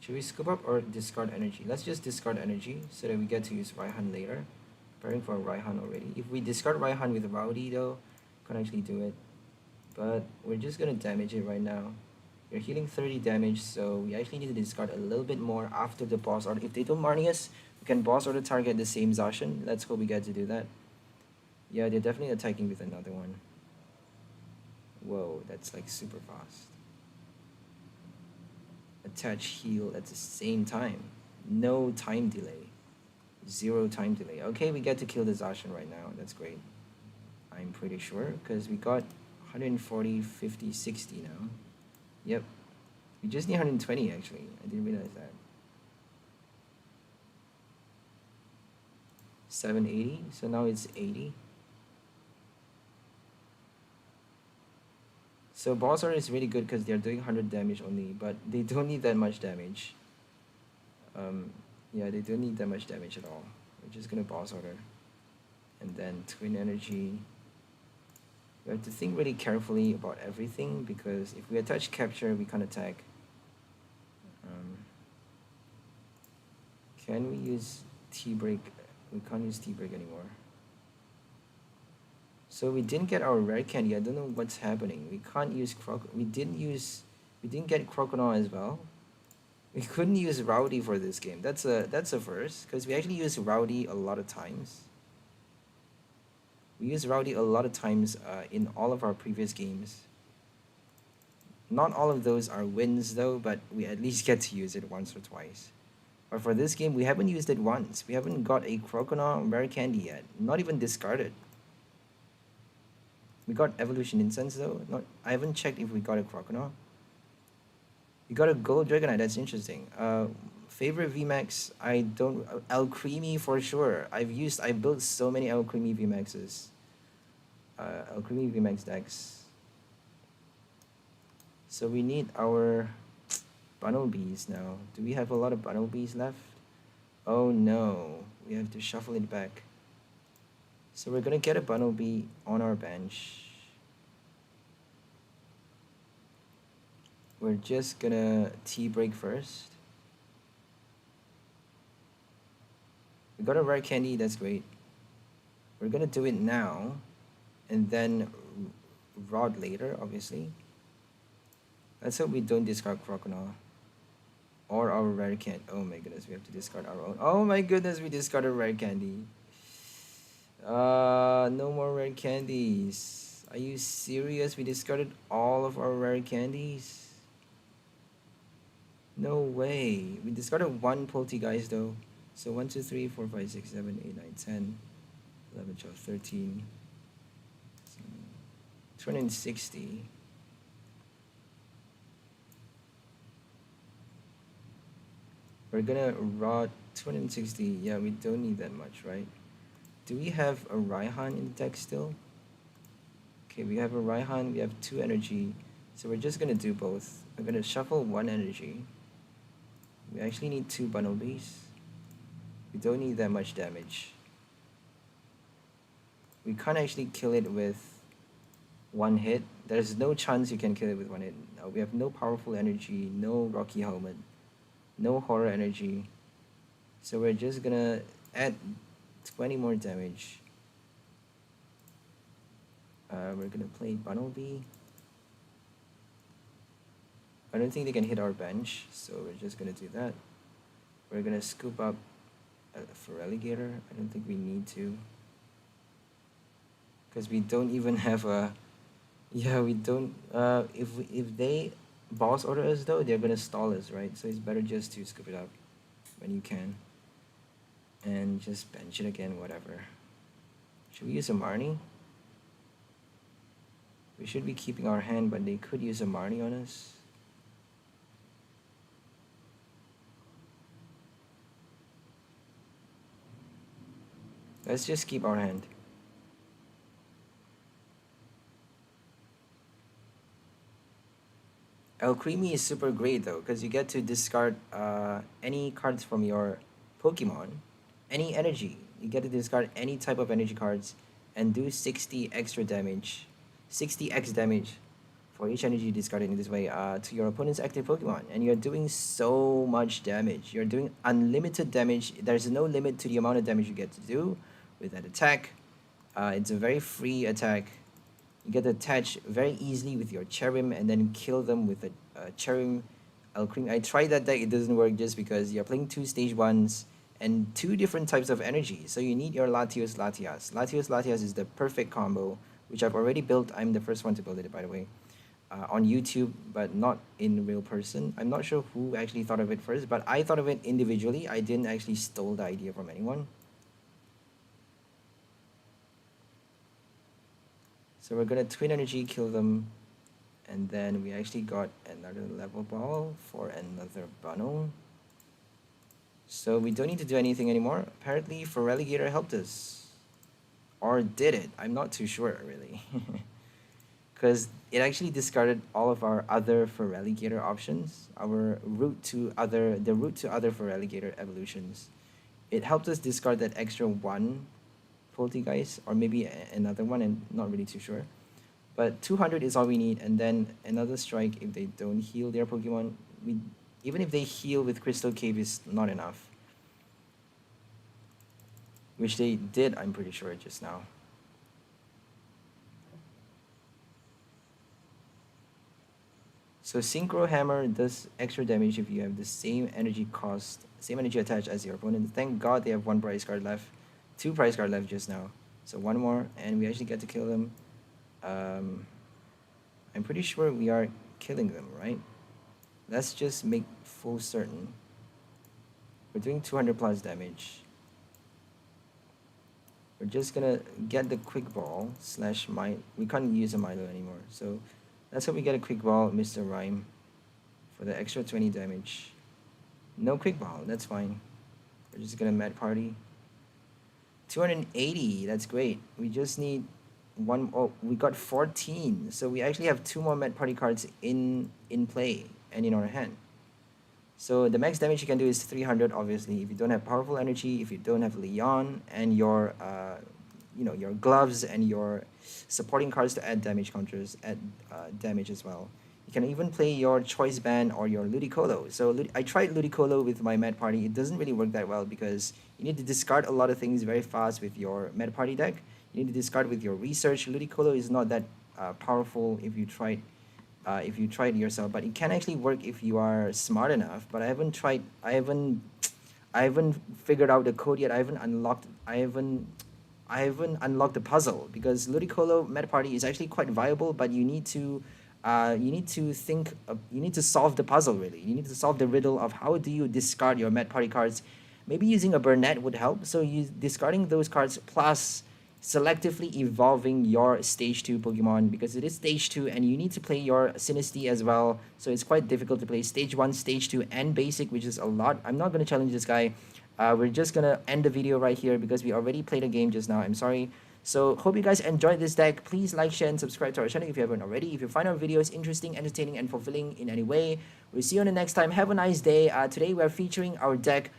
Should we scoop up or discard energy? Let's just discard energy so that we get to use Raihan later. Preparing for Raihan already. If we discard Raihan with Rowdy though, can't actually do it. But we're just gonna damage it right now. We're healing 30 damage, so we actually need to discard a little bit more after the boss order. If they don't Marnie us, we can boss order target the same Zacian. Let's hope we get to do that. Yeah, they're definitely attacking with another one. Whoa, that's like super fast. Attach heal at the same time. No time delay. 0 time delay. Okay, we get to kill the Zacian right now. That's great. I'm pretty sure, because we got 140, 50, 60 now. Yep. We just need 120 actually. I didn't realize that. 780, so now it's 80. So boss order is really good because they're doing 100 damage only, but they don't need that much damage. Yeah, they don't need that much damage at all. We're just gonna boss order. And then twin energy. We have to think really carefully about everything because if we attach capture, we can't attack. Can we use T-break? We can't use T-break anymore. So we didn't get our rare candy. I don't know what's happening. We can't use we didn't get Croconaw as well. We couldn't use Rowdy for this game. That's a first because we actually use Rowdy a lot of times. We use Rowdy a lot of times in all of our previous games. Not all of those are wins though, but we at least get to use it once or twice. But for this game, we haven't used it once. We haven't got a Croconaw rare candy yet. Not even discarded. We got Evolution Incense though. I haven't checked if we got a Croconaw. We got a Gold Dragonite. That's interesting. Favorite VMAX? I don't. El Creamy for sure. I built so many El Creamy VMAXs. El Creamy VMAX decks. So we need our Bunnelbees now. Do we have a lot of Bunnelbees left? Oh no, we have to shuffle it back. So we're gonna get a Bunnelby on our bench. We're just gonna T-break first. We got a rare candy, that's great. We're gonna do it now, and then Rod later, obviously. Let's hope we don't discard Croconaw. Or our rare candy. Oh my goodness, we have to discard our own. Oh my goodness, we discarded rare candy. No more rare candies. Are you serious? We discarded all of our rare candies? No way. We discarded 1 Polteageist though. So 1, 2, 3, 4, 5, 6, 7, 8, 9, 10, 11, 12, 13. 260. We're gonna rot 260. Yeah, we don't need that much, right? Do we have a Raihan in the deck still? Okay, we have a Raihan, we have 2 energy. So we're just gonna do both. I'm gonna shuffle 1 energy. We actually need 2 Bunnelbees. We don't need that much damage. We can't actually kill it with 1 hit. There's no chance you can kill it with 1 hit. No, we have no powerful energy, no Rocky Helmet, no horror energy. So we're just gonna add 20 more damage. We're gonna play Bunnelby. I don't think they can hit our bench, so we're just gonna do that. We're gonna scoop up a Feraligatr. I don't think we need to, because we don't even have a. Yeah, we don't. If they boss order us though, they're gonna stall us, right? So it's better just to scoop it up when you can, and just bench it again, whatever. Should we use a Marnie? We should be keeping our hand, but they could use a Marnie on us. Let's just keep our hand. El Creamy is super great though, because you get to discard any cards from your Pokemon, any energy. You get to discard any type of energy cards and do 60 extra damage, 60x damage for each energy discarded in this way to your opponent's active Pokemon. And you're doing so much damage. You're doing unlimited damage. There's no limit to the amount of damage you get to do with that attack. It's a very free attack. You get to attach very easily with your Cherim and then kill them with a Cherim Alcremie. I tried that deck, it doesn't work just because you're playing 2 stage 1s and 2 different types of energy. So you need your Latios Latias. Latios Latias is the perfect combo, which I've already built. I'm the first one to build it, by the way, on YouTube, but not in real person. I'm not sure who actually thought of it first, but I thought of it individually. I didn't actually steal the idea from anyone. So we're gonna Twin Energy, kill them, and then we actually got another Level Ball for another Bunnel. So we don't need to do anything anymore. Apparently Feraligatr helped us. Or did it? I'm not too sure, really. Because it actually discarded all of our other Feraligatr options, our the route to other Feraligatr evolutions. It helped us discard that extra 1 Polteageist, or maybe another one, and not really too sure. But 200 is all we need, and then another strike if they don't heal their Pokemon. Even if they heal with Crystal Cave is not enough. Which they did, I'm pretty sure, just now. So Synchro Hammer does extra damage if you have the same energy cost, same energy attached as your opponent. Thank God they have 1 prize card left. 2 prize card left just now. So 1 more, and we actually get to kill them. I'm pretty sure we are killing them, right? Let's just make full certain. We're doing 200 plus damage. We're just gonna get the Quick Ball / Milo. We can't use a Milo anymore. So let's hope we get a Quick Ball, Mr. Rime, for the extra 20 damage. No Quick Ball, that's fine. We're just gonna Mad Party. 280, that's great. We just need 1. Oh, we got 14. So we actually have 2 more Met Party cards in play and in our hand. So the max damage you can do is 300, obviously. If you don't have powerful energy, if you don't have Leon and your your gloves and your supporting cards to add damage counters, add damage as well. You can even play your Choice Band or your Ludicolo. So I tried Ludicolo with my Mad Party. It doesn't really work that well because you need to discard a lot of things very fast with your Mad Party deck. You need to discard with your Research. Ludicolo is not that powerful if you try it yourself, but it can actually work if you are smart enough. But I haven't tried. I haven't figured out the code yet. I haven't unlocked the puzzle because Ludicolo Mad Party is actually quite viable, but you need to think. You need to solve the puzzle, really. You need to solve the riddle of how do you discard your Mad Party cards. Maybe using a Burnett would help. So discarding those cards plus selectively evolving your stage 2 Pokemon, because it is stage 2 and you need to play your Sinistea as well. So it's quite difficult to play stage 1, stage 2, and basic, which is a lot. I'm not going to challenge this guy. We're just going to end the video right here because we already played a game just now. I'm sorry. So hope you guys enjoyed this deck. Please like, share, and subscribe to our channel if you haven't already. If you find our videos interesting, entertaining, and fulfilling in any way, we'll see you on the next time. Have a nice day. Today we're featuring our deck.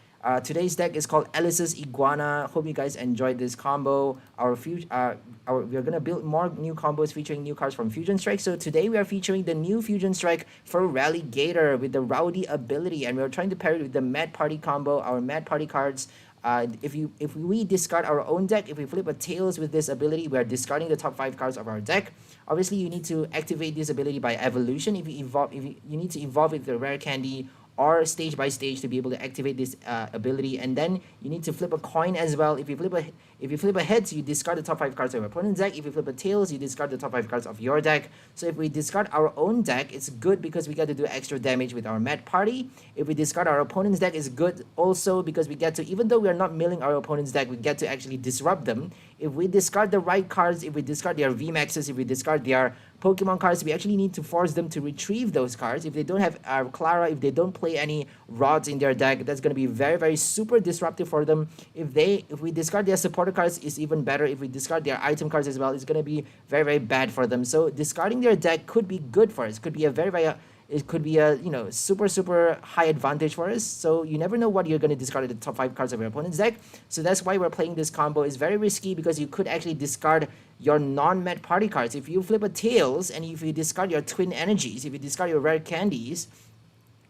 Today's deck is called Alice's Iguana. Hope you guys enjoyed this combo. We're gonna build more new combos featuring new cards from Fusion Strike. So today we are featuring the new Fusion Strike for Feraligatr with the Rowdy ability, and we're trying to pair it with the Mad Party combo. Our Mad Party cards If we discard our own deck, if we flip a tails with this ability, we are discarding the top 5 cards of our deck. Obviously, you need to activate this ability by evolution. If you need to evolve with the Rare Candy or stage by stage to be able to activate this ability, and then you need to flip a coin as well. If you flip a heads, you discard the top 5 cards of your opponent's deck. If you flip a tails, you discard the top 5 cards of your deck. So if we discard our own deck, it's good because we get to do extra damage with our Met party. If we discard our opponent's deck, it's good also because we get to, even though we are not milling our opponent's deck, we get to actually disrupt them. If we discard the right cards, if we discard their VMAXs, if we discard their Pokemon cards, we actually need to force them to retrieve those cards. If they don't have Clara, if they don't play any rods in their deck, that's going to be very, very super disruptive for them. If we discard their supporter cards, it's even better. If we discard their item cards as well, it's going to be very, very bad for them. So discarding their deck could be good for us. Could be a very, very it could be a super high advantage for us. So you never know what you're going to discard at the top 5 cards of your opponent's deck. So that's why we're playing this combo. It's very risky because you could actually discard your non-Met party cards. If you flip a tails and if you discard your twin energies, if you discard your rare candies,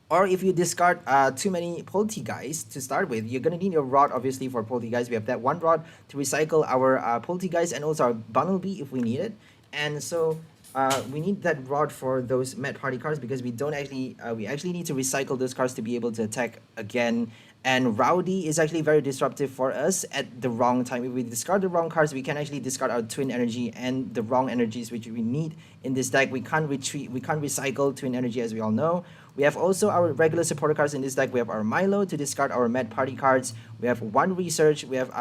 or if you discard too many Polteageist to start with, you're going to need your rod, obviously, for Polteageist. We have that one rod to recycle our Polteageist and also our Bunnelby if we need it. And so we need that rod for those Met party cards because we actually need to recycle those cards to be able to attack again. And Rowdy is actually very disruptive for us at the wrong time. If we discard the wrong cards, we can actually discard our twin energy and the wrong energies which we need in this deck. We can't recycle twin energy, as we all know. We have also our regular supporter cards in this deck. We have our Milo to discard our Met party cards. We have one research. We have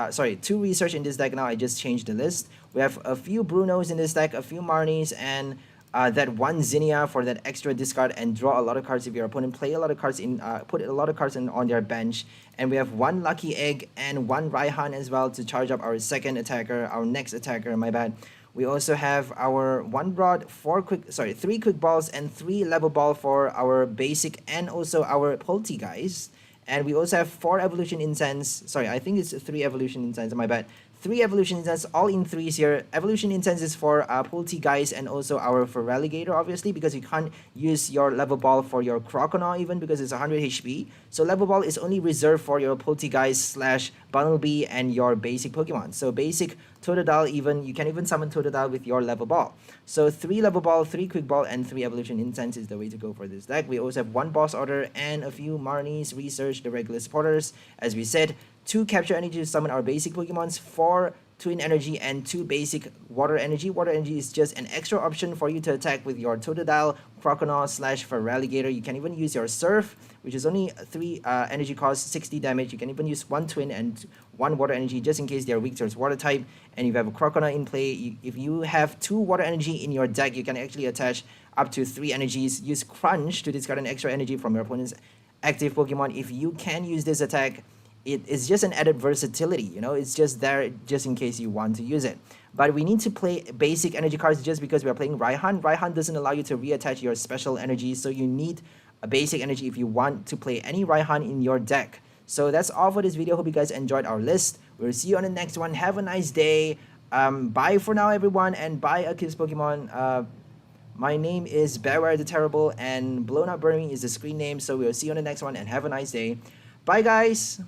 two research in this deck now. I just changed the list. We have a few Brunos in this deck, a few Marnies, and that one Zinnia for that extra discard and draw a lot of cards if your opponent play a lot of cards in put a lot of cards on their bench. And we have one Lucky Egg and one Raihan as well to charge up our second attacker, our next attacker, my bad. We also have our one rod, three quick balls and 3 level ball for our basic and also our Polteageist. And we also have 4 evolution incense. Sorry, I think it's 3 evolution incense, my bad. 3 evolution incense, all in 3s here. Evolution incense is for Polteageist and also our Feraligatr, obviously, because you can't use your level ball for your Croconaw even because it's 100 HP. So level ball is only reserved for your Polteageist / Bunnelby and your basic Pokemon. So basic Totodile, you can even summon Totodile with your level ball. So 3 level ball, 3 quick ball, and 3 evolution incense is the way to go for this deck. We also have 1 boss order and a few Marnies, research, the regular supporters. As we said, 2 capture energy to summon our basic Pokemons, 4 twin energy, and 2 basic water energy. Water energy is just an extra option for you to attack with your Totodile, Croconaw / Feraligatr. You can even use your Surf, which is only 3 energy cost, 60 damage. You can even use 1 twin and 1 water energy just in case they are weak towards water type. And if you have a Croconaw in play, if you have 2 water energy in your deck, you can actually attach up to 3 energies. Use Crunch to discard an extra energy from your opponent's active Pokemon. If you can use this attack, it is just an added versatility, it's just there just in case you want to use it. But we need to play basic energy cards just because we are playing Raihan. Raihan doesn't allow you to reattach your special energies, so you need a basic energy if you want to play any Raihan in your deck. So that's all for this video. Hope you guys enjoyed our list. We'll see you on the next one. Have a nice day. Bye for now, everyone, and bye Aki's Pokemon. My name is Beware the Terrible, and Blown Up Burning is the screen name. So we'll see you on the next one, and have a nice day. Bye, guys.